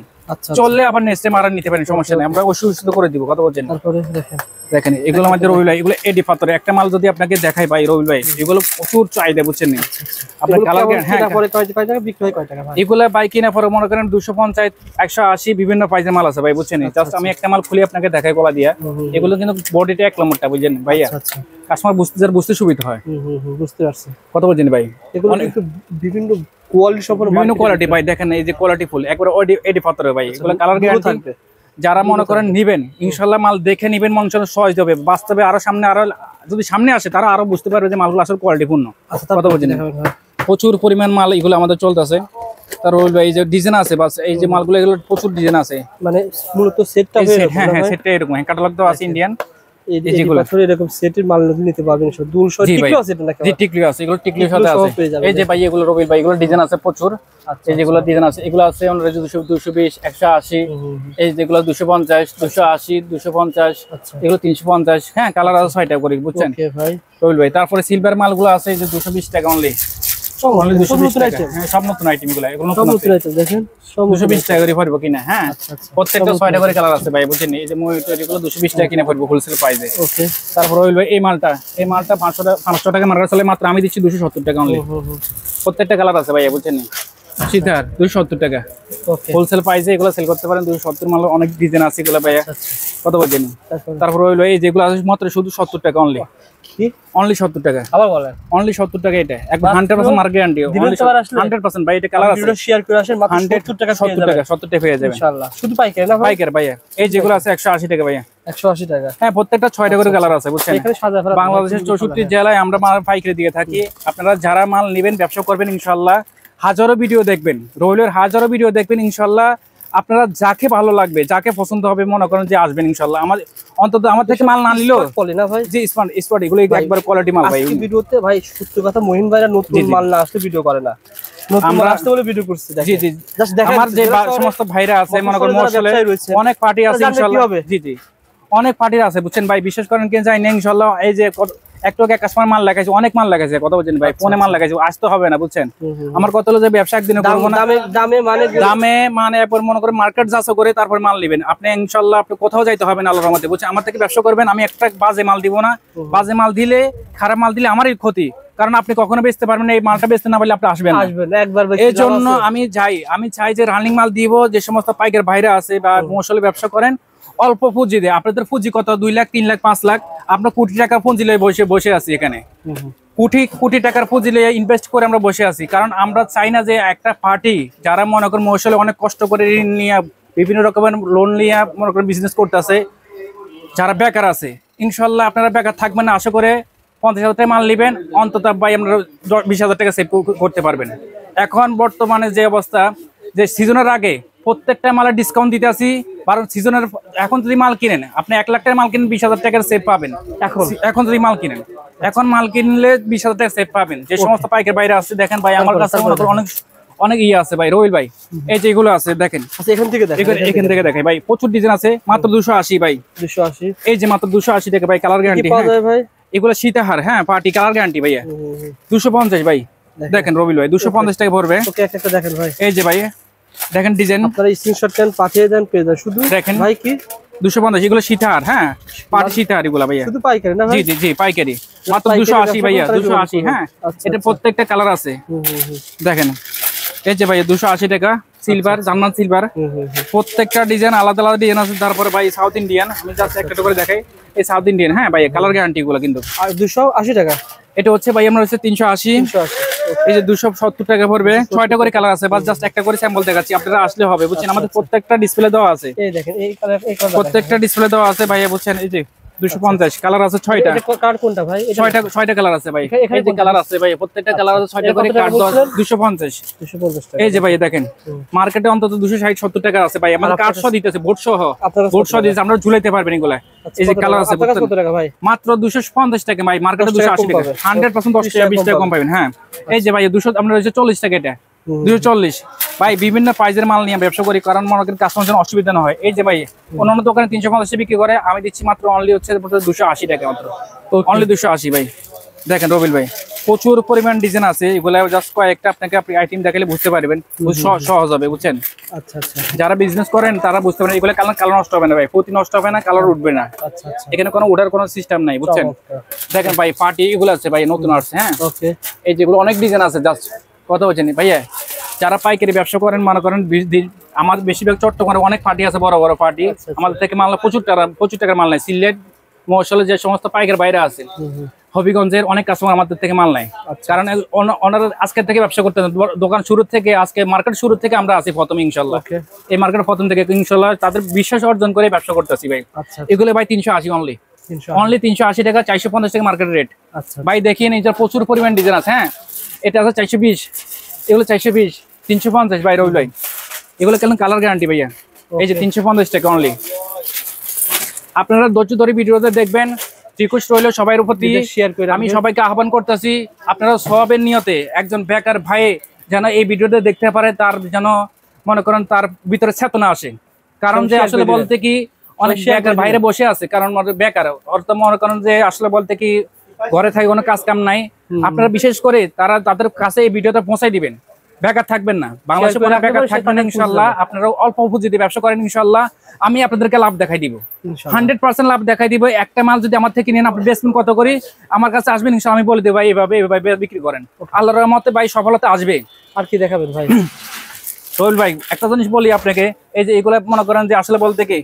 চললে আবার নেক্সট টাইম আর নিতে পারেন, সমস্যা নেই, আমরা ওষুধ করে দিব, কথা বলছেন। তারপরে দেখেন দেখেন এগুলো আমাদের রবিল ভাই, এগুলো এডি পাথর। একটা মাল যদি আপনাকে দেখাই ভাই রবিল ভাই, এগুলো প্রচুর চাহিদা, বুঝছেন। আপনার কালার হ্যাঁ, এগুলো বাই কিনা পরে মনে করেন 250 180 বিভিন্ন প্রাইসের মাল আছে ভাই, বুঝছেন। জাস্ট আমি একটা মাল খুলে আপনাকে দেখাই গলা দিয়া, এগুলো কিন্তু বডিটা 1 নম্বরটা, বুঝছেন ভাইয়া, কাস্টমার বুঝতে সুবিধা হয়। বুঝতে পারছি, কত বলছেন ভাই। এগুলো একটু বিভিন্ন কোয়ালিটি সম্পর্কে, বিভিন্ন কোয়ালিটি ভাই, দেখেন এই যে কোয়ালিটি ফুল একবারে এডি পাথরের ভাই, এগুলো কালার গ্যারান্টি। যারা মনে করেন নিবেন ইনশাআল্লাহ, মাল দেখে নিবেন, মন সহজ হবে, বাস্তবে আরো সামনে আরো যদি সামনে আসে তারা আরো বুঝতে পারবে যে মালগুলো আসলে কোয়ালিটিপূর্ণ। কত বলছেন, প্রচুর পরিমাণ মাল এগুলো আমাদের চলতেছে। তার এই যে ডিজাইন আছে, বাস এই যে মালগুলো, এগুলো প্রচুর ডিজাইন আছে, মানে মূলত সেটটা হ্যাঁ হ্যাঁ, সেটটা এরকম ক্যাটালগ তো আছে ইন্ডিয়ান। এরকম সেটের মাল নিতে পারবেন, টিকলি আছে, এগুলো টিকলির সাথে আছে। এই যে ভাই এগুলো রবিল ভাই, এগুলো ডিজাইন আছে প্রচুর। এই যেগুলো ডিজাইন আছে, এগুলো আছে 220 180, এই যেগুলো 250 280 250, এগুলো 350। হ্যাঁ, কালার আছে 6টা করে, বুঝছেন রবিল ভাই। তারপরে সিলভার মালগুলো আছে, এই যে 220 টাকা অনলি, সব নতুন আইটেম গুলো, এগুলো নতুন দেখেন 220 টাকা করে পড়বে কিনা। হ্যাঁ, প্রত্যেকটা 6টা করে কালার আছে ভাই, বুঝছেন। এই যে এগুলো 220 টাকা কিনা পড়বে হোলসেল প্রাইসে। ওকে, তারপর রবিল ভাই এই মালটা 500 টাকা মার্কেট চলে, মাত্র আমি দিচ্ছি 270 টাকা অনলি। প্রত্যেকটা কালার আছে ভাই, বুঝছেন। সিতার 270 টাকা হোলসেল প্রাইসে এগুলো সেল করতে পারেন। 270 মাল অনেক ডিজাইন আছে এগুলো ভাইয়া, কত বলছেন। তারপর রইল এই যেগুলো আছে মাত্র শুধু 70 টাকা অনলি, অনলি 70 টাকা। আবার বলেন অনলি 70 টাকা, এটা একদম 100% মার্কেট গ্যারান্টি, 100% ভাই। এটা কালার আছে, ভিডিও শেয়ার করে আসেন, মাত্র 70 টাকা 70 টাকা পেয়ে যাবেন ইনশাআল্লাহ। শুধু পাইকারি না পাইকারি ভাইয়া। এই যেগুলো আছে 180 টাকা ভাইয়া, 180 টাকা। হ্যাঁ, প্রত্যেকটা 6টা করে কালার আছে, বুঝছেন। বাংলাদেশের 64 জেলায় আমরা মাল পাইকারি দিয়ে থাকি। আপনারা যারা মাল নেবেন, ব্যবসা করবেন ইনশাআল্লাহ, হাজারো ভিডিও দেখবেন, রোলের হাজারো ভিডিও দেখবেন, ইনশাল্লাহ আপনারা যাকে ভালো লাগবে, যাকে পছন্দ হবে মনে করেন যে আসবেন ইনশাল্লাহ। আমার অন্তত আমার থেকে মাল না নিলেও বলে না ভাই, যে স্পট এগুলো একবার কোয়ালিটি মাল ভাই। ভিডিওতে ভাই সত্য কথা, মহিন ভাইরা নতুন মাল না আসলে ভিডিও করে না, আমরা আসতে বলে ভিডিও করছি। জি জি, আমার যে সমস্ত ভাইরা আছে মনে করেন মশলে অনেক পার্টি আছে ইনশাল্লাহ। জি জি, অনেক পার্টির আছে বুঝছেন ভাই, বিশেষ করেন কেন যাই না ইনশাল্লাহ। এই যে একটু এক কাস্টমার মাল লাগাইছে, অনেক মাল লাগাইছে, কথা বলছেন ভাই, ফোনে মাল লাগাইছে, আসতে হবে না বুঝছেন। আমার কত হলো যে ব্যবসা একদিনে করবো না, দামে মানে এরপর মনে করেন মার্কেট যাচাই করে তারপর মাল নেবেন আপনি ইনশাল্লাহ। আপনি কোথাও যাইতে হবে না আল্লাহর রহমতে বুঝছেন। আমার থেকে ব্যবসা করবেন, আমি একটা বাজে মাল দিব না। বাজে মাল দিলে, খারাপ মাল দিলে আমারই ক্ষতি, কারণ আপনি কখনো বেচতে পারবেন না। এই মালটা বেচতে না পারলে আপনি আসবেন একবার। এই জন্য আমি চাই যে রানিং মাল দিব। যে সমস্ত পাইকার ভাইরা আছে বা মশলে ব্যবসা করেন, অল্প পুঁজি দিয়ে, আপনাদের পুঁজি কত 2 লাখ 3 লাখ 5 লাখ, আপনার কোটি টাকা পুঁজি লয়ে বসে আছি এখানে, কোটি টাকার পুঁজি লয়ে ইনভেস্ট করে আমরা বসে আছি। কারণ আমরা চাই না যে একটা পার্টি যারা মনে করেন মশলে অনেক কষ্ট করে ঋণ নিয়ে বিভিন্ন রকমের লোন নিয়ে মনে করেন বিজনেস করতেছে, যারা বেকার আছে, ইনশাল্লাহ আপনারা বেকার থাকবেন না। আশা করে 50,000 টাকা মাল নেবেন, অন্তত ভাই আমরা 20,000 টাকা সেভ করতে পারবেন। এখন বর্তমানে যে অবস্থা, যে সিজনের আগে প্রত্যেকটা মালের ডিসকাউন্ট দিতে আসি, কারণ সিজনের এখন যদি মাল কিনেন আপনি 1 লাখ টাকার মাল কিনেন 20,000 টাকার সেভ পাবেন। এখন যদি মাল কিনেন, এখন মাল কিনলে 20,000 টাকা সেভ পাবেন। যে সমস্ত পাইকার বাইরে আসছে দেখেন ভাই, আমার কাছে অনেক ইয়ে আছে ভাই, রবিল ভাই, এই যে এগুলো আছে দেখেন, এখান থেকে দেখেন ভাই, প্রচুর ডিজাইন আছে, মাত্র 280 ভাই, 280। এই যে মাত্র 280 টাকা ভাই, কালার গ্যারান্টি ভাই, এগুলো সীতাহার, হ্যাঁ পার্টি কালার গ্যারান্টি ভাইয়া। 250 ভাই, দেখেন রবিল ভাই 250 টাকা পড়বে। দেখেন ভাই, এই যে ভাই দেখেন ডিজাইন, আপনারা স্ক্রিনশট দেন, পাঠিয়ে দেন, পেয়ে যান। শুধু দেখেন ভাই কি 250, এগুলো সীতাহার, হ্যাঁ পার্টি সীতাহার এগুলো ভাইয়া, শুধু পাইকারি না ভাই? জি জি পাইকারি, মাত্র 280 ভাইয়া, 280। হ্যাঁ, এটা প্রত্যেকটা কালার আছে দেখেন। এই যে ভাই 280 টাকা, সিলভার, জার্মান সিলভার, প্রত্যেকটা ডিজাইন আলাদা আলাদা ডিজাইন আছে। তারপরে ভাই সাউথ ইন্ডিয়ান, আমি জাস্ট একটা করে দেখাই, এই সাউথ ইন্ডিয়ান, হ্যাঁ ভাই কালার গ্যারান্টি গুলো কিন্তু। আর 280 টাকা এটা হচ্ছে ভাই, আমরা হচ্ছে 380। এই যে 270 টাকা পড়বে, 6টা করে কালার আছে, বাস জাস্ট একটা করে স্যাম্পল দেখাচ্ছি, আপনারা আসলে হবে বুঝছেন। আমাদের প্রত্যেকটা ডিসপ্লে দেওয়া আছে, এই দেখেন এই কালার, প্রত্যেকটা ডিসপ্লে দেওয়া আছে ভাইয়া বুঝছেন। এই যে 250 কালার আছে, 6টা। কালার কোনটা ভাই? 6টা কালার আছে ভাই, এই যে কালার আছে ভাই, প্রত্যেকটা কালার আছে, 6টা করে কাট দাও, 250 টাকা। এই যে ভাই দেখেন, মার্কেটে অন্তত 260-70 টাকা আছে ভাই, আমাদের কাট সহ দিতেছে, বোর্ড সহ দিতেছে, আমরা ঝুলাইতে পারবেন এগুলা। এই যে কালার আছে মাত্র 250 টাকা ভাই, মার্কেটে 280 টাকা, 100% 10 টাকা 20 টাকা কম পাবেন। হ্যাঁ, এই যে ভাই 200 আমরা রয়েছে 40 টাকা, এটা 240 ভাই। বিভিন্ন প্রাইজের মাল নিয়ে ব্যবসা করি, কারণ মনে করেন কাস্টমার যেন অসুবিধা না হয়। এই যে ভাই অন্যান্য দোকানে 350 বিক্রি করে, আমি দিচ্ছি মাত্র অনলি হচ্ছে 280 টাকা মাত্র, অনলি 280 ভাই। দেখেন রবিল ভাই, প্রচুর পরিমাণ ডিজাইন আছে, এগুলো জাস্ট কয়েকটা আপনাকে আইটেম দেখালে বুঝতে পারবেন, সহজ হবে বুঝছেন। আচ্ছা আচ্ছা, যারা বিজনেস করেন তারা বুঝতে পারেন, এগুলো কালার নষ্ট হবে না ভাই, প্রতি নষ্ট হবে না, কালার উঠবে না। আচ্ছা আচ্ছা, এখানে কোনো ওঠার কোনো সিস্টেম নাই বুঝছেন। দেখেন ভাই পার্টি এগুলো আছে ভাই, নতুন আসছে। হ্যাঁ, ওকে, এই যেগুলো অনেক ডিজাইন আছে, জাস্ট কথা বলছেন ভাইয়া। যারা পাইকারি ব্যবসা করেন মনে করেন, আমাদের বেশিরভাগ চট্টগ্রামে অনেক পার্টি আছে, বড় বড় পার্টি, আমাদের থেকে মাল প্রচুর টাকার মাল নাই। সিলেট মশলে যে সমস্ত পাইকার বাইরে আছে, হবিগঞ্জের অনেক কাস্টমার আমাদের থেকে মাল নাই, কারণ ওনারা আজকের থেকে ব্যবসা করতে দোকান শুরু থেকে, আজকে মার্কেট শুরু থেকে আমরা আছি প্রথম ইনশাল্লাহ। এই মার্কেট প্রথম থেকে ইনশাল্লাহ তাদের বিশ্বাস অর্জন করে ব্যবসা করতেছি ভাই। এগুলো ভাই 380 অনলি 380 টাকা, 450 টাকা মার্কেট রেট ভাই। দেখিয়ে নিন, প্রচুর পরিমাণ ডিজাইন আছে। হ্যাঁ, এটা আছে 420, এগুলো 420, 350 ভাই রবিল ভাই, এগুলো কেন কালার গ্যারান্টি ভাইয়া। এই যে 350 টাকা অনলি। আপনারা ধৈর্য ধরে ভিডিওতে দেখবেন, রিকোয়েস্ট রইল সবার উপর দিয়ে শেয়ার করে আমি সবাইকে আহ্বান করতেছি, আপনারা সবের নিয়তে একজন বেকার ভাই যেন এই ভিডিওতে দেখতে পারে, তার যেন মনে করেন তার ভিতরে চেতনা আসে। কারণ যে আসলে বলতে কি অনেক বেকার ভাইরে বসে আছে, কারণ বেকার অর্থ মনে করেন যে আসলে বলতে কি ঘরে থাকে, কোনো কাজ কাম নাই। আপনারা বিশেষ করে তাদের কাছে এই ভিডিওটা পৌঁছাই দিবেন, বেকার থাকবেন না, বাংলাদেশে কোনো বেকার থাকবেন না ইনশাআল্লাহ। আপনারা অল্প পুঁজিতে ব্যবসা করেন ইনশাআল্লাহ, আমি আপনাদেরকে লাভ দেখাই দিব, 100% লাভ দেখাই দিব। একটা মাল যদি আমার থেকে নেন, আপনি বেচবেন কত করে, আমার কাছে আসবেন ইনশাআল্লাহ, আমি বলে দেব ভাই এভাবে বিক্রি করেন, আল্লাহর রহমতে ভাই সফলতা আসবে। আর কি দেখাবেন ভাই? রবিল ভাই একটা জিনিস বলি আপনাকে, এই যে এগুলা মনে করেন যে আসলে বলতে কি,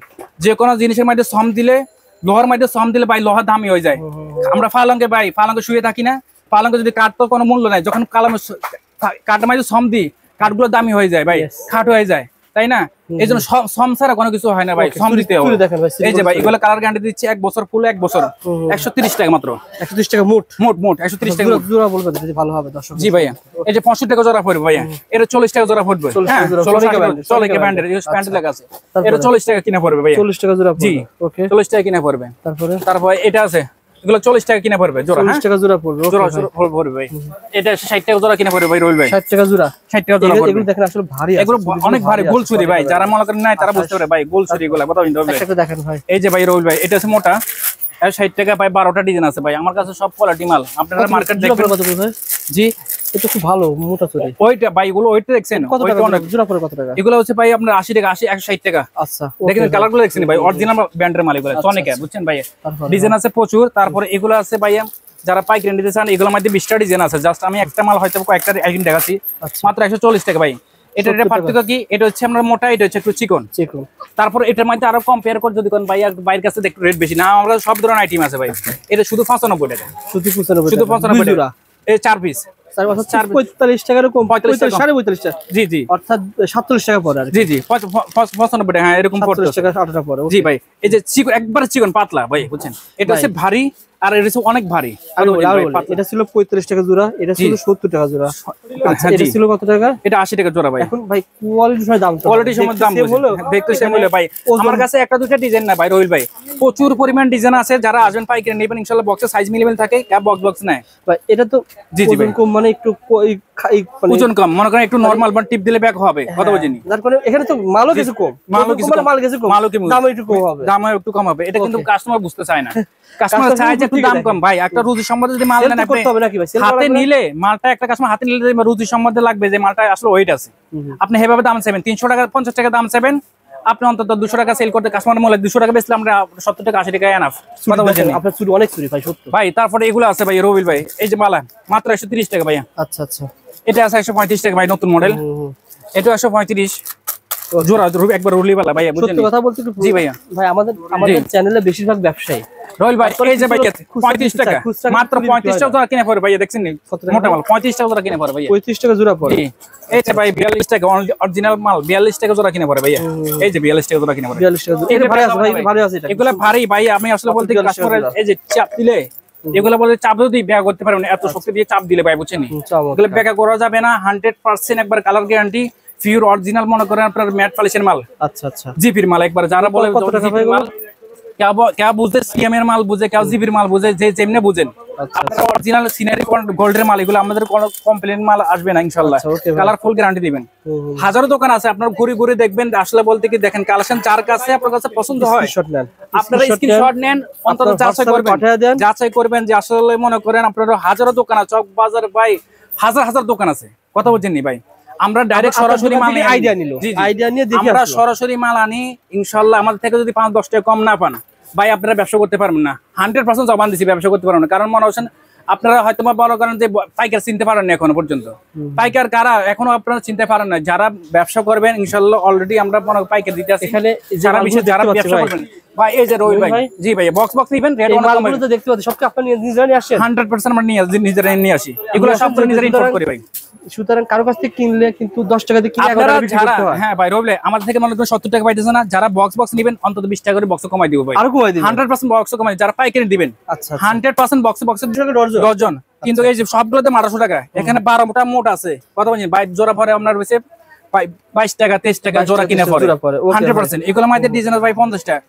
যে কোনো জিনিসের মধ্যে শ্রম দিলে, লোহার মধ্যে শ্রম দিলে ভাই লোহার দামি হয়ে যায়। আমরা ফালঙ্গে শুয়ে থাকি না, ফালঙ্গে যদি কাঠ তো কোনো মূল্য নাই, যখন কাঠের মধ্যে শ্রম দিই, কাঠগুলো দামি হয়ে যায় ভাই, খাট হয়ে যায়। তাই না? এই জন্য সম ছাড়া কোনো কিছু হয় না ভাই, সম দিতে হবে। এই যে ভাই এগুলো কালার গ্যারান্টি দিচ্ছি 1 বছর, ফুল 1 বছর, 130 টাকা মাত্র। 130 টাকা মোট 130 টাকা জোড়া বলবেন যদি ভালো হবে দর্শক। জি ভাইয়া, এই যে 65 টাকা জোড়া পড়বে ভাইয়া, এটা 40 টাকা জোড়া পড়বে। হ্যাঁ, 16 কে ব্র্যান্ডের এই প্যান্ট লেখা আছে, এটা 40 টাকা কিনা পড়বে ভাইয়া। 40 টাকা জোড়া জি, ওকে 40 টাকা কিনা পড়বে। তারপর এটা আছে, এগুলো 40 টাকা কিনা পড়বে জোড়া। 40 টাকা জোড়া পড়বে, জোড়া পড়বে ভাই। এটা 60 টাকা জোড়া কিনা পড়বে ভাই রবিল ভাই। 60 টাকা জোড়া, 60 টাকা জোড়া পড়বে। এগুলো দেখেন আসলে ভারী আছে, এগুলো অনেক ভারী, গোলছুরি ভাই, যারা মনে করেন নাই তারা বুঝতে পারে ভাই, গোলছুরি এগুলো কথা বলতে হবে। একটা দেখেন ভাই, এই যে ভাই রবিল ভাই, এটা আছে মোটা, 60 টাকা ভাই, 12টা ডিজাইন আছে ভাই আমার কাছে, সব কোয়ালিটি মাল। আপনারা মার্কেট দেখবেন কত ভাই? জি, এটা খুব ভালো মোটা চুরি। ওইটা ভাই, এগুলো ওইটা দেখছেন কত টাকা জোড়া পড়ে? কত টাকা এগুলো হচ্ছে ভাই আপনার 80 টাকা, 160 টাকা। আচ্ছা, দেখেন কালারগুলো দেখছেন ভাই, অরিজিনাল ব্র্যান্ডের মাল এগুলো, অনেক বুঝছেন ভাই, ডিজাইন আছে প্রচুর। তারপরে এগুলো আছে ভাই যারা পাইকারি নিতে চান, এগুলোর মধ্যে 20টা ডিজাইন আছে। জাস্ট আমি একটা মাল হয়তো কয়েকটা আইটেম দেখাচ্ছি, মাত্র 140 টাকা ভাই। এটা পার্থক্য কি, এটা হচ্ছে আমরা মোটা, এটা হচ্ছে একটু চিকন। তারপর এটার মধ্যে আরো কম্পেয়ার করে যদি কোন ভাই আর বাইরের কাছে একটু রেট বেশি না, আমরা সব ধরনের আইটেম আছে ভাই। এটা শুধু 95 টাকা, শুধু 95 টাকা, এই 4 পিস 45 টাকার কম, 45 টাকা। জি জি, অর্থাৎ 47 টাকা পড়ে। জি জি, 95 টাকা, হ্যাঁ এরকম পড়ছে, 47 টাকা 8 টাকা পড়ে। জি ভাই, এই যে চিকন, একবারে চিকন পাতলা ভাই, বুঝছেন, এটা হচ্ছে ভারী আর এটা হচ্ছে অনেক ভারী। এটা ছিল 35 টাকা জোড়া, এটা ছিল 70 টাকা জোড়া। আচ্ছা, এটা ছিল কত টাকা? এটা 80 টাকা জোড়া ভাই। এখন ভাই কোয়ালিটির সময় দাম, কোয়ালিটির সময় দাম বলে দেখতে সেম হলো ভাই। আমার কাছে একটা দুটো ডিজাইন না ভাই রবিল ভাই, প্রচুর পরিমাণ ডিজাইন আছে। যারা আসবেন পাইকারি নেবেন ইনশাআল্লাহ, বক্সে সাইজ মিলেবেল থাকে, ক্যাপ বক্স নেয় ভাই। এটা তো জি জি ভাই, কম মানে একটু ওজন কম, মনে করেন একটু নরমাল বাট টিপ দিলে ব্যাক হবে, কথা বুঝিনি। যার কারণে এখানে তো মালও কিছু কম, মাল কিছু কম, দামও একটু কম হবে, দামও একটু কম হবে। এটা কিন্তু কাস্টমার বুঝতে চায় না, কাস্টমার চায় যে একটু দাম কম ভাই। একটা রুচি সম্বন্ধে যদি মাল নেন আপনি হাতে নিলে, মালটা একটা কাস্টমার হাতে নিলে রুচি সম্বন্ধে লাগবে যে মালটা আসলে ওয়েট আছে। আপনি হেভাবে দাম চাইবেন, 300 টাকা 50 টাকা দাম চাইবেন, আপনি অন্তত 200 টাকা সেল করতে কাস্টমার মূল্য 200 টাকা বেচলে আমরা 70 টাকা 80 টাকা এনাফ, কথা বলছেন। আপনার চুরি অনেক চুরি ভাই, সত্য ভাই। তারপরে এগুলো আছে ভাই রবিল ভাই, এই যে মালা মাত্র 130 টাকা ভাইয়া। আচ্ছা আচ্ছা, এটা আছে 135 টাকা ভাই, নতুন মডেল। এটা 135 জোড়া, একবার রুলিওয়ালা ভাইয়া, বুঝছেন। সত্যি কথা বলতে জি ভাইয়া, ভাই আমাদের চ্যানেলে বেশিরভাগ ব্যবসায়ী রবিল ভাই, এই যে ভাই 35 টাকা, মাত্র 35 টাকা জোড়া কিনে পড়ে ভাইয়া, দেখছেন নি মোটা মাল, 35 টাকা জোড়া কিনে পড়ে ভাইয়া, 35 টাকা জোড়া পড়ে। এই যে ভাই 42 টাকা অরিজিনাল মাল, 42 টাকা জোড়া কিনে পড়ে ভাইয়া। এই যে 42 টাকা জোড়া কিনে পড়ে, 42 টাকা। এটা ভারী আছে ভাই, ভারী আছে এটা, এগুলা ভারী ভাই। আমি আসলে বলতে কাস্টমার এই যে চাপ দিলে, এগুলা বলে চাপ যদি ব্যাগ করতে পারবেন, এত শক্তি দিয়ে চাপ দিলে ভাই, বুঝছেন, এগুলো ব্যাগ করা যাবে না। 100% একবার কালার গ্যারান্টি, পিওর অরিজিনাল, মনে করেন আপনার ম্যাট পলিশের মাল। আচ্ছা আচ্ছা, জিপির মাল। একবার যারা বলে কেউ বুঝে সিএম এর মাল বুঝে, কেউ জিপির মাল বুঝে, যে যেমনে বুঝেন। আপনারা অরিজিনাল সিনারি গোল্ডের মাল, এগুলো আমাদের কোনো কমপ্লেন মাল আসবে না ইনশাআল্লাহ, কালার ফুল গ্যারান্টি দিবেন। হাজারো দোকান আছে, আপনারা ঘুরে ঘুরে দেখবেন, আসলে বলতে কি দেখেন কালেকশন যার কাছে আপনার কাছে পছন্দ হয়, আপনারা স্ক্রিনশট নেন, অন্তত যাচাই করবেন যে আসলে মনে করেন আপনারা হাজারো দোকান আছে, চক বাজার ভাই হাজার হাজার দোকান আছে, কথা বলছেন নি ভাই। আমরা ডাইরেক্ট সরাসরি মাল আইডিয়া নিলো, আইডিয়া নিয়ে দেখি আমরা সরাসরি মাল আনি ইনশাআল্লাহ। আমাদের থেকে যদি 5-10 টাকা কম না পান ভাই, আপনারা ব্যবসা করতে পারবেন না, 100% জবান দিছি, ব্যবসা করতে পারবেন না। কারণ মনে হচ্ছেন আপনারা হয়তো বড় করেন যে পাইকার চিনতে পারেন না এখনো পর্যন্ত, পাইকার কারা এখনো আপনারা চিনতে পারেন না। যারা ব্যবসা করবেন ইনশাআল্লাহ অলরেডি আমরা পাইকার দিতে আছি এখানে, যারা ব্যবসা করবেন ভাই। এই যে রবি ভাই, জি ভাই, বক্স নিবেন, রেড ওয়ান তো দেখতে পাচ্ছেন, সবকে আপনি নিজেরা নিয়ে আসেন। 100% আমরা নিজেরা নিয়ে আসি, এগুলো সব নিজেরা ইম্পোর্ট করি ভাই। সুতরাং কারো কাছ থেকে কিনলে কিন্তু 10 টাকা দিয়ে কিনে 11 টাকা বিক্রি করতে হয়। হ্যাঁ ভাই রবি, আমাদের থেকে মনে করেন 70 টাকা পাইতেছ না, যারা বক্স নেবেন অন্তত 20 টাকা করে বক্স কমাই দিব ভাই, আরো কমাই দিবেন, 100% বক্স কমাই। যারা পাইকারি দিবেন 100% বক্স ডজন, কিন্তু এই যে সবগুলোতে 1800 টাকা, এখানে 12টা মোট আছে, কথা বলছেন ভাই। জোড়া পরে আপনার হইছে 22 টাকা 23 টাকা জোড়া কিনে পড়ে 100%। এগুলো মাইতে ডিজাইনার ভাই 50 টাকা।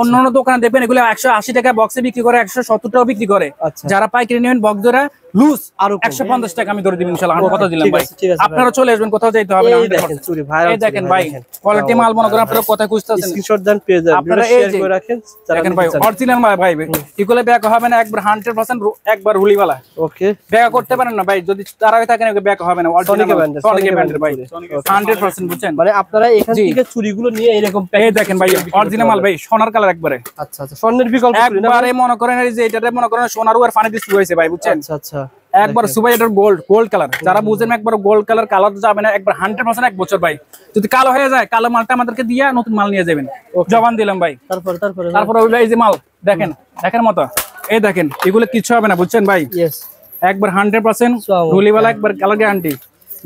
অন্যান্য দোকানে দেখবেন এগুলো 180 টাকা বক্সে বিক্রি করে, 170 টাকা বিক্রি করে। যারা পাইকারি নেবেন বক্স জোড়া লুজ আরো 150 টাকা আমি ধরে দিব ইনশাআল্লাহ। আমি কথা দিলাম ভাই, আপনারা চলে আসবেন, কোথাও যাইতে হবে না। এই দেখেন ভাই কোয়ালিটি মাল, মনে করেন আপনারা কথা খুঁজতেছেন, স্ক্রিনশট দেন পেয়ে যাবেন, আপনারা শেয়ার করে রাখেন। দেখেন ভাই অরিজিনাল মাল ভাই, এগুলো ব্যাক হবে না, একবার 100% একবার হুলিওয়ালা। ওকে, ব্যাক করতে পারেন না ভাই, যদি তারাই থাকেন ব্যাক হবে না। অরিজিনাল ব্র্যান্ডের ভাই 100% বুঝছেন। মানে আপনারা এখান থেকে চুরিগুলো নিয়ে এরকম এই দেখেন ভাই অরিজিনাল মাল ভাই, সোনার কালার একবারে। আচ্ছা আচ্ছা, স্বর্ণের বিকল্প একবারে মনে করেন এই যে এটাতে মনে করেন সোনার আর পানি দিয়ে হয়েছে ভাই, বুঝছেন। আচ্ছা আচ্ছা, একবার সুপার এটার গোল্ড কালার, যারা বুঝেন একবার গোল্ড কালার যাবে না, একবার 100% 1 বছর ভাই। যদি কালো হয়ে যায়, কালো মালটা আমাদেরকে দিয়া নতুন মাল নিয়ে যাবেন, জবান দিলাম ভাই। তারপর এই যে মাল দেখেন, দেখার মতো, এই দেখেন এগুলো কিছু হবে না, বুঝছেন ভাই। একবার 100% রুলিওয়ালা, একবার কালার গ্যারান্টি।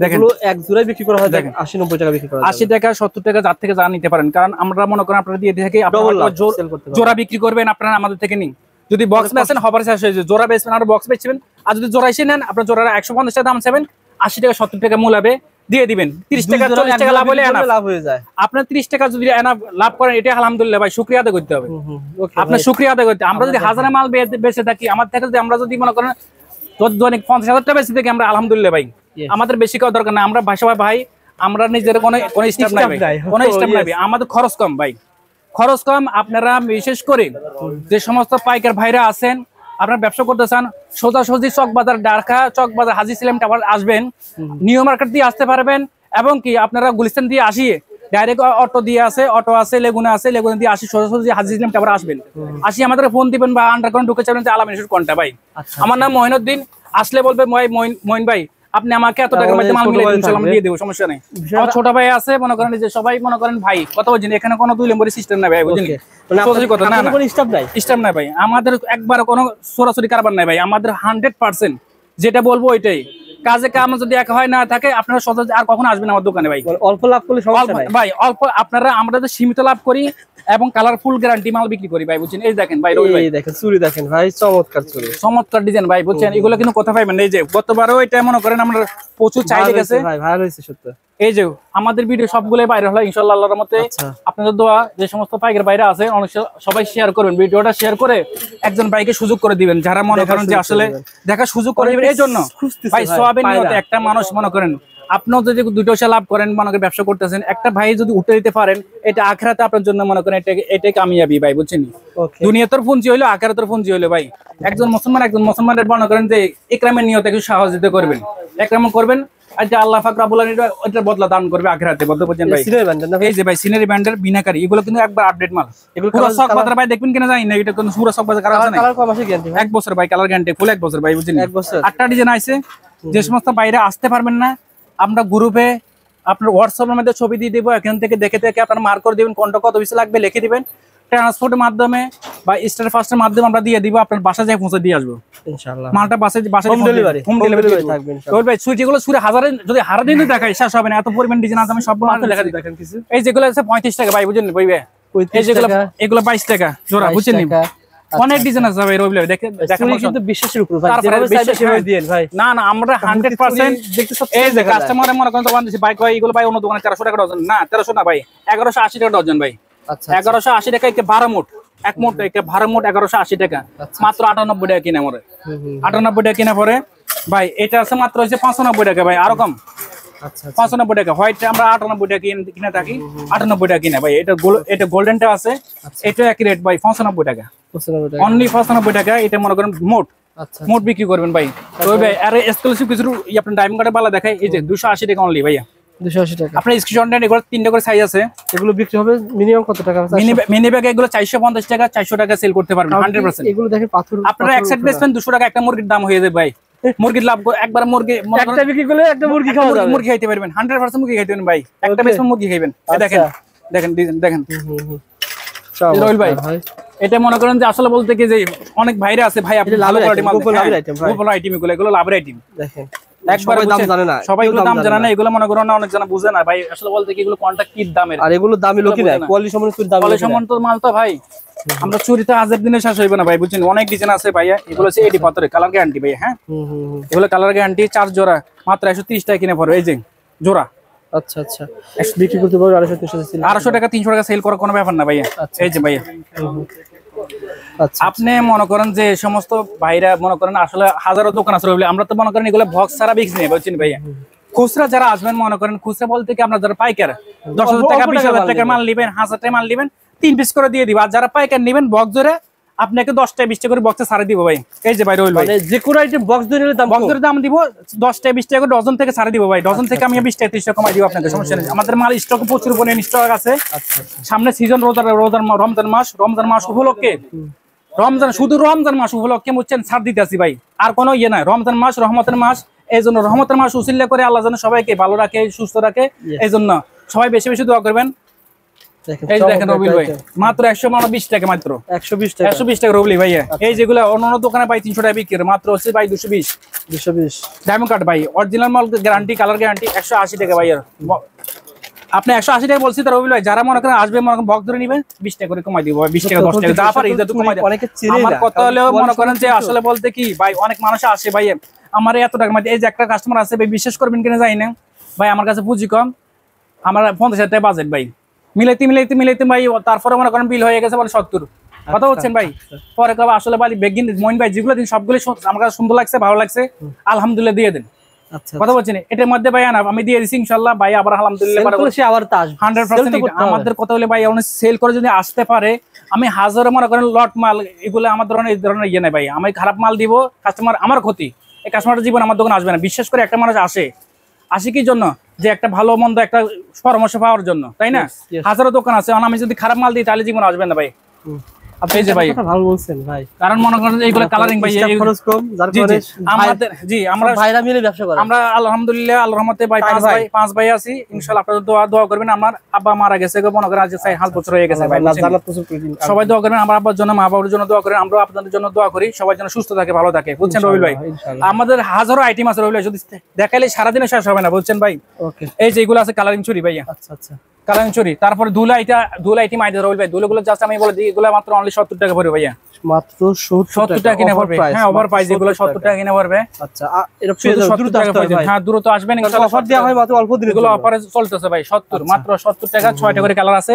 দেখেন এক জোড়ায় বিক্রি করা হয়, দেখেন 80-90 টাকা বিক্রি করা হয়, 80 টাকা 70 টাকা যার থেকে যা নিতে পারেন। কারণ আমরা মনে করেন আপনারা দিয়ে থাকি, আপনারা জোড়া বিক্রি করবেন, আপনারা আমাদের থেকে নিন। যদি বক্স বেচেন হবার শেষ হয়ে যায়, জোড়া বেচবেন আর বক্স বেচবেন। আর যদি জোড়া এসে নেন, আপনার জোড়া 150 টাকা দাম চাবেন, 80 টাকা 70 টাকা মূল হবে দিয়ে দিবেন। 30 টাকা 40 টাকা লাভ হলে লাভ হয়ে যায়। আপনার 30 টাকা যদি লাভ করেন, এটা আলহামদুলিল্লাহ ভাই, শুকরিয়া আদায় করতে হবে। আপনার শুকরিয়া আদায় করতে, আমরা যদি হাজারে মাল বেচে থাকি, আমার থেকে যদি আমরা যদি মনে করেন 50,000 টাকা বেচে থাকি, আমরা আলহামদুলিল্লাহ ভাই, আমাদের বেশি করার দরকার না। আমরা ভাই আমরা নিজের কোনো স্টাফ নাই ভাই, কোনো স্টাফ নাই, আমাদের খরচ কম ভাই, খরচ কম। আপনারা বিশেষ করে যে সমস্ত পাইকার ভাইরা আছেন, আপনারা ব্যবসা করতে চান, সোজাসুজি চকবাজার, ঢাকা চকবাজার, হাজী সিলাম টাওয়ার আসবেন, নিউ মার্কেট দিয়ে আসতে পারবেন। এবং কি আপনারা গুলিস্তান দিয়ে আসিয়ে ডাইরেক্ট অটো দিয়ে আছে, অটো আছে, লেগুনা আছে, লেগুনা দিয়ে আসি সোজাসুজি হাজী সিলাম টাওয়ার আসবেন। আসি আমাদের ফোন দিবেন বা আন্ডারগ্রাউন্ড ঢুকে যাবেন যে আলামিন ইনস্টিটিউট কোনটা ভাই। আমার নাম মঈনুদ্দিন। আসলে বলবে মঈন ভাই আপনি আমাকে এত টাকার মধ্যে মাল মিলিয়ে দিন, আমি দিয়ে দেবো, সমস্যা নেই। আমার ছোট ভাই আছে, মনে করেন যে সবাই মনে করেন ভাই কথা বলছেন, এখানে কোনো 2 নম্বরের সিস্টেম নাই ভাই, বুঝলেন? কথা না, স্টাফ নাই ভাই, আমাদের একবার কোনো সরাসরি কারবার নাই ভাই, আমাদের 100% যেটা বলবো ওইটাই। কাজে কাম যদি এক হয় না থাকে, আপনারা সহজে আর কখনো আসবেন আমার দোকানে ভাই। অল্প লাভ করলে সমস্যা নাই ভাই, অল্প আপনারা, আমরা তো সীমিত লাভ করি এবং কালারফুল গ্যারান্টি মাল বিক্রি করি ভাই, বুঝছেন? এই দেখেন ভাই, এই দেখেন চুড়ি দেখেন ভাই, চমৎকার চুড়ি, চমৎকার ডিজাইন ভাই, বুঝছেন? এগুলো কিন্তু কথা পাইবেন। এই যে গতবারও এটা মনে করেন আমরা প্রচুর চাহিদা গেছে ভাই, ভালো হয়েছে সত্যি। এই যে আমাদের ভিডিও সবগুলোই বাইরে হলো ইনশাআল্লাহ, আল্লাহর রহমতে। আপনাদের দোয়া, যে সমস্ত পাইকার বাইরে আছে অনেক সবাই শেয়ার করবেন, ভিডিওটা শেয়ার করে একজন ভাইকে সুযোগ করে দিবেন, যারা মনে করেন যে আসলে দেখার সুযোগ করে দিবেন। এই জন্য ভাই সওয়াবের নিয়তে একটা মানুষ মনে করেন, আপনিও যদি 2 পয়সা লাভ করেন, মনে করেন ব্যবসা করতেছেন, একটা ভাই যদি উঠে দিতে পারেন, এটা আখিরাতে আপনার জন্য মনে করেন এটাই কামিয়াবি ভাই, বুঝছেন? দুনিয়াতের পুঁজি হইলো, আখিরাতের পুঁজি হইলো ভাই। একজন মুসলমানের মনে করেন যে ইকরামের নিয়তে একটু সহযোগিতা করবেন, একরাম করবেন, আর যে আল্লাহ পাক রব্বুল আলামিন ওটার বদলা দান করবে আখিরাতে, বুঝছেন ভাই? এই যে ভাই সিনারি ব্যান্ডের বিনাকারী, এগুলো কিন্তু একবার আপডেট মাল। এগুলো পুরো সক বাজার ভাই দেখবেন কিনা জানি না, এটা কিন্তু পুরো সক বাজার কালার আছে না, 1 বছর ভাই, কালার গ্যারান্টি ফুল 1 বছর ভাই, বুঝছেন? 1 বছর 8টা ডিজাইন আছে। যে সমস্ত বাইরে আসতে পারবেন না, আমরা গ্রুপে আপনার হোয়াটসঅ্যাপের মধ্যে ছবি দিয়ে দেবো, এখান থেকে দেখে আপনার মার্ক করে দিবেন, কোনটা কত বেশি লাগবে লিখে দিবেন, ট্রান্সপোর্টের মাধ্যমে বা স্টার ফাস্টের মাধ্যমে আমরা দিয়ে দিব, আপনার বাসায় যাই পৌঁছে দিয়ে আসবো ইনশাআল্লাহ। মালটা বাসায় হোম ডেলিভারি থাকবে ইনশাআল্লাহ। ভাই সুই যেগুলো সুরে হাজারে যদি হারা দিন দেখাই শেষ হবে না, এত পরিমাণ ডিজাইন আছে, আমি সবগুলো আপনাদের দেখা দিই। দেখেন কিছু এই যেগুলো আছে 35 টাকা ভাই, বুঝলেন ভাই? এই যেগুলো এগুলো 22 টাকা জোড়া, বুঝছেন? অনেক ডিজাইন আছে ভাই, রবিল ভাই দেখেন কিন্তু বিশ্বাসের উপর ভাই, যেভাবে চাইলে সেভাবে দেন ভাই। না আমরা 100% দেখতে সব। এই যে কাস্টমারে মনে করেন দোকান দিছি, বাইক ভাই এগুলো ভাই অন্য দোকানে 1300 টাকা ডজন, না 1300 না ভাই, 1180 টাকা ডজন ভাই। আচ্ছা 1180 টাকা একটা 12 মুঠ, এক মুঠ একটা 12 মুঠ 1180 টাকা, মাত্র 98 টাকা কিনা মরে, 98 টাকা কিনা পরে ভাই। এটা আছে মাত্র হচ্ছে 95 টাকা ভাই, আরো কম। আচ্ছা 95 টাকা। হোয়াইট আমরা 98 টাকা কিনে থাকি, 98 টাকা কিনা ভাই। এটা গোল্ডেনটা আছে, এটা একই রেট ভাই, 95 টাকা, অনলি 95 টাকা। এটা মনে করেন মোট মোট বিক্রি করবেন ভাই। তো ভাই আর এক্সক্লুসিভ কিছু আপনার ডায়মন্ড কার্ডের বালা দেখাই, এই যে 280 টাকা অনলি ভাইয়া, 280 টাকা। আপনার স্ক্রিনশট নেন, এগুলো 3টা করে সাইজ আছে, এগুলো বিক্রি হবে মিনিমাম কত টাকা? মিনি ব্যাগ এগুলো 450 টাকা 400 টাকা সেল করতে পারবেন 100%। এগুলো দেখেন পাথর, আপনারা এক সেট বেচবেন 200 টাকা, একটা মুরগির দাম হয়ে যাবে ভাই। মুরগির লাভ একবার মুরগি একটা বিক্রি করলে একটা মুরগি খাওয়া যাবে, মুরগি খাইতে পারবেন 100% মুরগি খাইতে পারবেন ভাই, একটা বেচবেন মুরগি খাইবেন। দেখেন দেখেন দেখেন রবিল ভাই, এটা মনে করেন যে আসলে বলতে কি যে অনেক ভাইরা আছে ভাই, আপনি লাভের আইটেম, গোপন আইটেম, এগুলো লাভের আইটেম। দেখেন একবার দাম জানে না, সবাই এগুলো দাম জানে না, এগুলো মনে করেন না অনেক জানা বুঝে না ভাই। আসলে বলতে কি এগুলো কোনটা কি দামের, আর এগুলো দামি লোকই না, কোয়ালিটি সম্বন্ধে দাম, কোয়ালিটি সম্বন্ধে মাল তো ভাই আমরা চুরিতে আজের দিনে শেষ হইবে না ভাই, বুঝছেন? অনেক ডিজাইন আছে ভাইয়া, এগুলো হচ্ছে 80 পাথরের কালার গ্যারান্টি ভাই। হ্যাঁ এগুলো কালার গ্যারান্টি, 4 জোড়া মাত্র 130 টাকা কিনে পড়বে, এই যে জোড়া। আচ্ছা আচ্ছা, বিক্রি করতে পারবে 250 টাকা 300 টাকা সেল করার কোনো ব্যাপার না ভাইয়া। এই যে ভাইয়া আপনি মনে করেন যে সমস্ত ভাইরা মনে করেন আসলে হাজারো দোকান আছে, আমরা তো মনে করেন এগুলো বক্স ছাড়া বিক্রি নেই, বুঝছেন ভাইয়া? খুচরা যারা আসবেন মনে করেন, খুচরা বলতে কি আপনার যারা পাইকার 10,000 টাকা 20,000 টাকার মাল নেবেন, 1000 টাকা মাল নেবেন, 3 পিস করে দিয়ে দিব। আর যারা পাইকার নেবেন বক্স ধরে, আপনাকে 10 টাকা 20 টাকা করে বক্সে ছাড়ে দিব ভাই। এই যে ভাই রবিল ভাই, যে কোনো আইটেম বক্স ধরে নিলে দাম, বক্স ধরে দাম দিব 10 টাকা 20 টাকা করে ডজন থেকে ছাড়ে দিব ভাই। ডজন থেকে আমি 20 টাকা 30 টাকা কমাই দিব আপনাকে, সমস্যা নেই। আমাদের মাল স্টক প্রচুর পরিমাণে স্টক আছে। সামনে সিজন রমজান মাস উপলক্ষে, শুধু রমজান মাস উপলক্ষে বুঝছেন ছাড় দিতেছি ভাই, আর কোনো ইয়ে নাই। রমজান মাস রহমতের মাস, এই জন্য রহমতের মাস উসিলা করে আল্লাহ যেন সবাইকে ভালো রাখে, সুস্থ রাখে, এই জন্য সবাই বেশি বেশি দোয়া করবেন। এই যে দেখেন রবিউল ভাই মাত্র 120 টাকা, মাত্র 120 টাকা, 120 টাকা রবিউল ভাই। এই যেগুলো অন্যান্য দোকানে ভাই 300 টাকা বিক্রি, মাত্র হচ্ছে ভাই 220 ডায়মন্ড কাট ভাই, অরিজিনাল মাল, গ্যারান্টি, কালার গ্যারান্টি, 180 টাকা ভাই। আপনি 180 টাকা বলছি তো রবিউল ভাই, যারা মনে করেন আসবে, মনে করেন বক্স ধরে নেবেন, 20 টাকা করে কমাই দিব, 20 টাকা 10 টাকা যা পারি এটা তো কমাই দেব। আমার কথা হলো মনে করেন যে আসলে বলতে কি ভাই, অনেক মানুষ আসে ভাই আমার এত টাকা মধ্যে, এই যে একটা কাস্টমার আছে ভাই, বিশ্বাস করবেন কিনা জানি না ভাই, আমার কাছে পুঁজি কম, আমার 50,000 টাকা বাজেট ভাই, মিলাইতে ভাই, তারপরে মনে করেন বিল হয়ে গেছে মানে 70, কথা বলছেন ভাই। পরে কবে আসলে ভাই বেগিন মইন ভাই যেগুলো দিন সবগুলো আমার কাছে সুন্দর লাগছে, ভালো লাগছে, আলহামদুলিল্লাহ দিয়ে দেন, কথা বলছেন। এটার মধ্যে ভাই আমি দিয়ে দিচ্ছি ইনশাল্লাহ ভাই, আবার আলহামদুলিল্লাহ 100%। আমাদের কথা বলে ভাই সেল করে যদি আসতে পারে, আমি হাজারো মনে করেন লট মাল, এগুলো আমার ধরনের এই ধরনের ইয়ে নাই ভাই, আমি খারাপ মাল দিব, কাস্টমার আমার ক্ষতি, এই কাস্টমারের জীবন আমার দোকানে আসবে না। বিশ্বাস করে একটা মানুষ আসে কি জন্য, যে একটা ভালো মন্দ একটা পরামর্শ পাওয়ার জন্য, তাই না? হাজারো দোকান আছে, আমি যদি খারাপ মাল দিই তাহলে জীবন আসবে না ভাই। আপনি যে ভাই ভালো বলছেন ভাই, কারণ মনে করেন এইগুলো কালারিং ভাই খরচ কম, যার কারণে আমাদের আমরা ভাইরা মিলে ব্যবসা করি, আমরা আলহামদুলিল্লাহ আল্লাহর রহমতে ভাই পাঁচ ভাই আছি, ইনশাআল্লাহ আপনারা দোয়া করবেন। আমার আব্বা মারা গেছে, মনে করেন আজ 5 বছর হয়ে গেছে ভাই, সবাই দোয়া করবেন, আমার আব্বার জন্য, মা বাবার জন্য দোয়া করেন, আমরা আপনাদের জন্য দোয়া করি, সবার জন্য সুস্থ থাকে, ভালো থাকে, বুঝছেন রবিউল ভাই। আমাদের হাজারো আইটেম আছে রবিউল ভাই, যদি দেখাইলে সারাদিনে শেষ হবে না, বুঝছেন ভাই। এই যে এগুলো আছে কালারিং চুরি ভাইয়া, আচ্ছা কালারিং চুরি, তারপরে দুলা আইটেম আইতে রবিউল ভাই, দুলাগুলো জাস্ট আমি বলে দিই, এগুলো মাত্র অনলি 70 টাকা পড়বে ভাইয়া, মাত্র 70 টাকা কিনে পড়বে। হ্যাঁ ওভার প্রাইস, এগুলো 70 টাকা কিনে পড়বে। আচ্ছা এটা দ্রুত আসতে হবে, হ্যাঁ দ্রুত আসবেন ইনশাআল্লাহ, অফার দেওয়া হয় মাত্র অল্প দিন, এগুলো অফারে চলতেছে ভাই 70, মাত্র 70 টাকা, 6টা করে কালার আছে,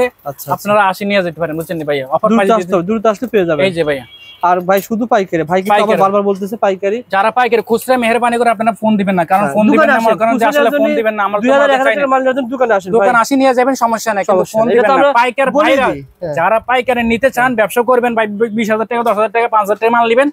আপনারা 80 নিয়ে যেতে পারেন, বুঝছেন ভাইয়া, অফার প্রাইস দ্রুত আসলে পেয়ে যাবেন। এই যে ভাইয়া, আর ভাই শুধু পাইকারি, ভাই কিন্তু আবার বারবার বলতেছে পাইকারি, যারা পাইকারি খুচরা মেহেরবানি করে আপনারা ফোন দিবেন না, কারণ ফোন দিবেন না মনে করেন যে আসলে ফোন দিবেন না, আমার 2000 টাকা মাল নিয়ে দোকানে আসেন, দোকানে আসি নিয়ে যাবেন, সমস্যা নাই, কিন্তু ফোন দিবেন না। পাইকার ভাইরা যারা পাইকারি নিতে চান, ব্যবসা করবেন ভাই, 20,000 টাকা 10,000 টাকা 5,000 টাকা মাল নেবেন,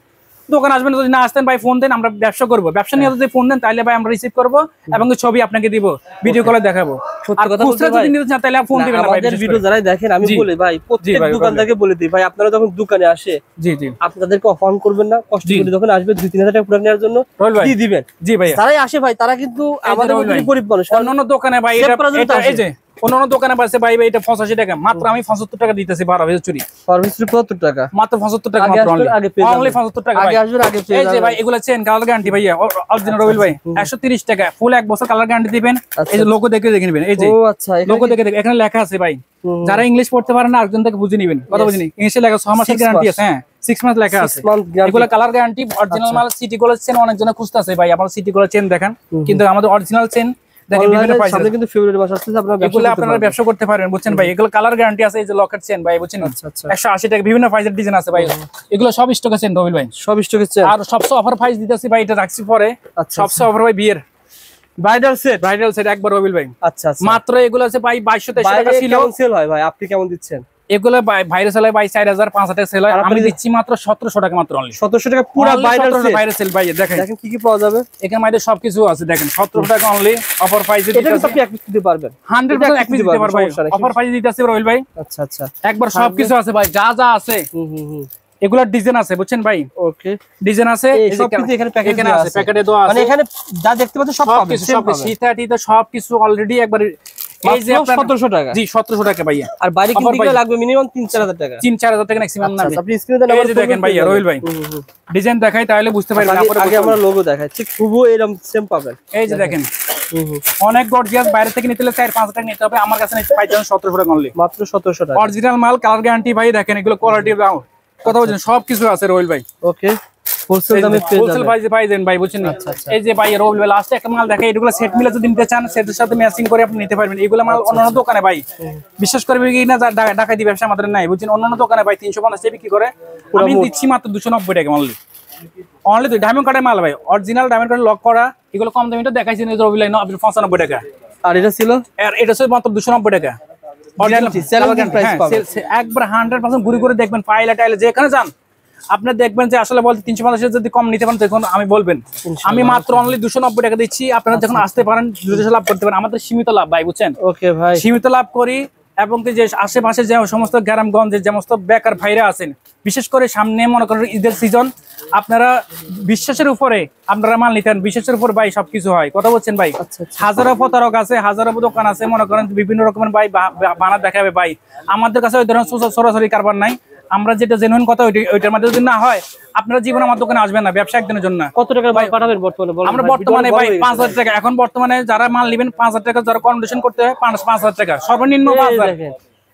দোকান আসবেন, যদি না আসতেন ভাই ফোন দেন, আমরা ব্যবসা করবো, ব্যবসা নিয়ে যদি ফোন দেন তাহলে ভাই আমরা রিসিভ করবো এবং ছবি আপনাকে দিব, ভিডিও কলে দেখাবো। আর খুচরা যদি নিতে চান তাহলে ফোন দিবেন না ভাই, আমাদের ভিডিও যারা দেখেন আমি বলি ভাই, প্রত্যেক দোকানদারকে বলে দিই ভাই, আপনারা যখন দোকানে আসে, জি আপনাদেরকে অফার করবেন না, কষ্ট করে যখন আসবে 2-3,000 টাকা প্রোডাক্ট নেওয়ার জন্য কি দিবেন, জি ভাই তারাই আসে ভাই, তারা কিন্তু আমাদের মতো গরিব মানুষ, অন্যান্য দোকানে ভাই এটা এই যে অন্যান্য দোকানে পাচ্ছে ভাই এটা 85 টাকা, মাত্র আমি 75 টাকা দিতেছি, 12 চুরি 75 টাকা, মাত্র 75 টাকা, মাত্র অনলি 75 টাকা। আগে আসবেন আগে পেয়ে যাবেন। এই যে ভাই এগুলা চেন কালার গ্যারান্টি ভাইয়া, অরিজিনাল রবিউল ভাই 130 টাকা, ফুল 1 বছর কালার গ্যারান্টি দিবেন। এই যে লোগো দেখে নেবেন, এই যে ও আচ্ছা লোগো দেখে এখানে লেখা আছে ভাই, যারা ইংলিশ পড়তে পারেন না আরেকজন থেকে বুঝে নেবেন, কথা বুঝিনি, ইংলিশে লেখা 6 মাসের গ্যারান্টি আছে, হ্যাঁ 6 মাস লেখা আছে, এগুলা কালার গ্যারান্টি, অরিজিনাল মাল। সিটি গোল্ড চেন অনেক জন খুঁজতেছে ভাই, আপনারা সিটি গোল্ড চেন দেখেন, কিন্তু আমাদের অরিজিনাল চেন দেখেন বিভিন্ন প্রাইস আছে, কিন্তু ফেব্রুয়ারি মাস আসছে, আপনারা ব্যবসা করতে পারেন, বুঝছেন ভাই। এগুলো কালার গ্যারান্টি আছে, এই যে লকেট চেন ভাই, বুঝছেন 180 টাকা, বিভিন্ন প্রাইসের ডিজাইন আছে ভাই, এগুলো সব স্টকে চেন রবিউল ভাই, সব স্টকে চেন। আর সবচেয়ে অফার প্রাইস দিতেছি ভাই, এটা রাখছি পরে, সবচেয়ে অফার ভাই বিয়ের ব্রাইডাল সেট একবার রবিউল ভাই, আচ্ছা মাত্র এগুলো আছে ভাই 2223 টাকা ছিল, কেমন সেল হয় ভাই, আপনি কেমন দিচ্ছেন? এগুলো ভাইরাস সেল হয় ভাই 4000 5000 টাকা সেল হয়, আমি দিচ্ছি মাত্র 1700 টাকা, মাত্র অনলি 1700 টাকা পুরো ভাইরাস সেল ভাই। দেখেন কি কি পাওয়া যাবে এখানে, মধ্যে সবকিছু আছে, দেখেন 1700 টাকা অনলি অফার প্রাইসে দিতে আছে, আপনি এক পিস দিতে পারবেন, 100% এক পিস দিতে পারবেন, অফার প্রাইসে দিতে আছে রবিউল ভাই। আচ্ছা আচ্ছা একবার সবকিছু আছে ভাই, যা যা আছে এগুলা ডিজাইন আছে, বুঝছেন ভাই, ওকে ডিজাইন আছে, সবকিছু এখানে প্যাকেটে আছে, প্যাকেটে দেওয়া আছে, মানে এখানে যা দেখতে পাচ্ছেন সব পাবেন, সবকিছু সবকিছু অলরেডি একবার। এই যে 1700 টাকা, জি 1700 টাকা ভাইয়া, আর বাইরে কিনতে গেলে লাগবে মিনিমাম 3-4000 টাকা, 3-4000 টাকা ম্যাক্সিমাম না। আপনি স্ক্রিনে দেখেন ভাইয়া রবিউল ভাই, ডিজাইন দেখাই তাহলে বুঝতে পারবেন, আগে আমরা লোগো দেখাই, ঠিক খুবই এরকম সেম পাবেন। এই যে দেখেন অনেক গর্জিয়াস, বাইরে থেকে নিতে হলে 4-5 টাকা নিতে হবে, আমার কাছে নিতে পাইছেন 1700 টাকা অনলি, মাত্র 1700 টাকা, অরিজিনাল মাল, কালার গ্যারান্টি ভাই। দেখেন এগুলো কোয়ালিটি দাও, কথা বলছেন সবকিছু আছে রবিউল ভাই, ওকে হোলসেল দামে পেয়ে যাবেন, হোলসেল প্রাইসে পাইছেন ভাই, বুঝছেন। এই যে ভাই রবিউল ভাই লাস্টে একটা মাল দেখাই, এগুলো সেট মিলে যদি নিতে চান সেটের সাথে ম্যাচিং করে আপনি নিতে পারবেন। এগুলো মাল অন্যান্য দোকানে ভাই বিশ্বাস করবে কি না, ডাকাতি ব্যবসা আমাদের নাই, বুঝছেন। অন্যান্য দোকানে ভাই 350 টাকা বিক্রি করে, আমি দিচ্ছি মাত্র 290 টাকা অনলি, অনলি ডায়মন্ড কার্ডের মাল ভাই, অরিজিনাল ডায়মন্ড কার্ড লক করা, এগুলো কম দামে দেখাইছি রবিউল ভাই 95 টাকা, আর এটা ছিল মাত্র 290 টাকা, একবার 100% ঘুরে ঘুরে দেখবেন, পাইলা টাইলে যেখানে যান আপনি দেখবেন যে আসলে বলতে 350 যদি কম নিতে পারেন তখন আমি বলবেন, আমি মাত্র অনলি 290 টাকা দিচ্ছি, আপনারা যখন আসতে পারেন 200 লাভ করতে পারেন, আমাদের সীমিত লাভ ভাই, বুঝছেন। ওকে ভাই সীমিত লাভ করি, এবং যে আশেপাশে যে সমস্ত গ্রামগঞ্জে যে সমস্ত বেকার ভাইরা আছেন, বিশেষ করে সামনে মনে করেন ঈদের সিজন, আপনারা বিশ্বাসের উপরে আপনারা মাল নিতেন, বিশ্বাসের উপর ভাই সবকিছু হয়। কথা বলছেন ভাই, হাজারো প্রতারক আছে, হাজারো দোকান আছে, মনে করেন বিভিন্ন রকমের ভাই বানা দেখাবে ভাই। আমাদের কাছে ওই ধরনের সরাসরি কারবার নাই। আমরা যেটা জেনুইন কথা ওইটার মধ্যে যদি না হয়, আপনারা জীবন আমার দোকানে আসবেন না ব্যবসা একদিনের জন্য। কত টাকা ভাই পাঠাবেন বর্তমানে? আমরা বর্তমানে ভাই 5000 টাকা, এখন বর্তমানে যারা মাল নেবেন 5000 টাকা, যারা কন্ডিশন করতে হয় 5000 টাকা, সর্বনিম্ন 5000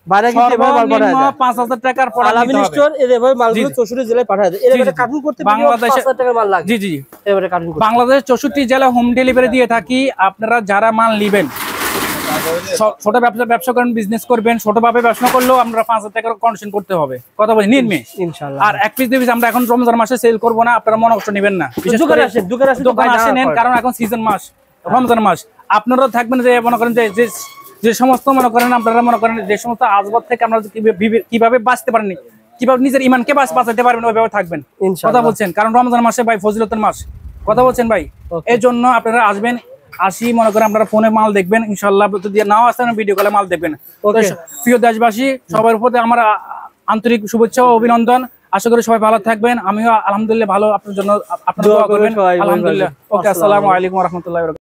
বাইরে কিন্তু এভাবে মাল পাঠায় দেয়। 5000 টাকার প্রোডাক্ট আলামিন স্টোর এভাবে মালগুলো 64 জেলায় পাঠায় দেয়। এর কার্টুন করতে বাংলাদেশে 5000 টাকার মাল লাগে। জি জি, এবারে কার্টুন করতে বাংলাদেশ 64 জেলা হোম ডেলিভারি দিয়ে থাকি। আপনারা যারা মাল নেবেন, ছোট ব্যবসা করেন, বিজনেস করবেন, ছোটভাবে ব্যবসা করলেও আমরা 5000 টাকার কন্ডিশন করতে হবে। কথা বলি নিন ইনশাআল্লাহ। আর এক পিস 2 পিস আমরা এখন রমজান মাসে সেল করব না, আপনারা মনে কষ্ট নেবেন না। দোকানে আসেন নেন, কারণ এখন সিজন মাস, রমজান মাস। আপনারাও থাকবেন যে মনে করেন যে সমস্ত মনে করেন আপনারা মনে করেন যে সমস্ত আজবাব থেকে আমরা কিভাবে বাঁচতে পারেন, কিভাবে নিজের ইমানকে বাঁচাতে পারবেন, ওইভাবে থাকবেন। কথা বলছেন, কারণ রমজান মাসে ভাই ফজিলতের মাস। কথা বলছেন ভাই, এই জন্য আপনারা আসবেন। আসি মনে করেন আপনারা ফোনে মাল দেখবেন, ইনশাআল্লাহ যদি নাও আসেন ভিডিও কলে মাল দেখবেন। প্রিয় দেশবাসী, সবার উপরে আমার আন্তরিক শুভেচ্ছা ও অভিনন্দন। আশা করি সবাই ভালো থাকবেন। আমিও আলহামদুলিল্লাহ ভালো, আপনার জন্য আপনারা দোয়া করবেন। আলহামদুলিল্লাহ। ওকে, আসসালামু আলাইকুম ওয়া রাহমাতুল্লাহি ওয়া বারাকাতুহু।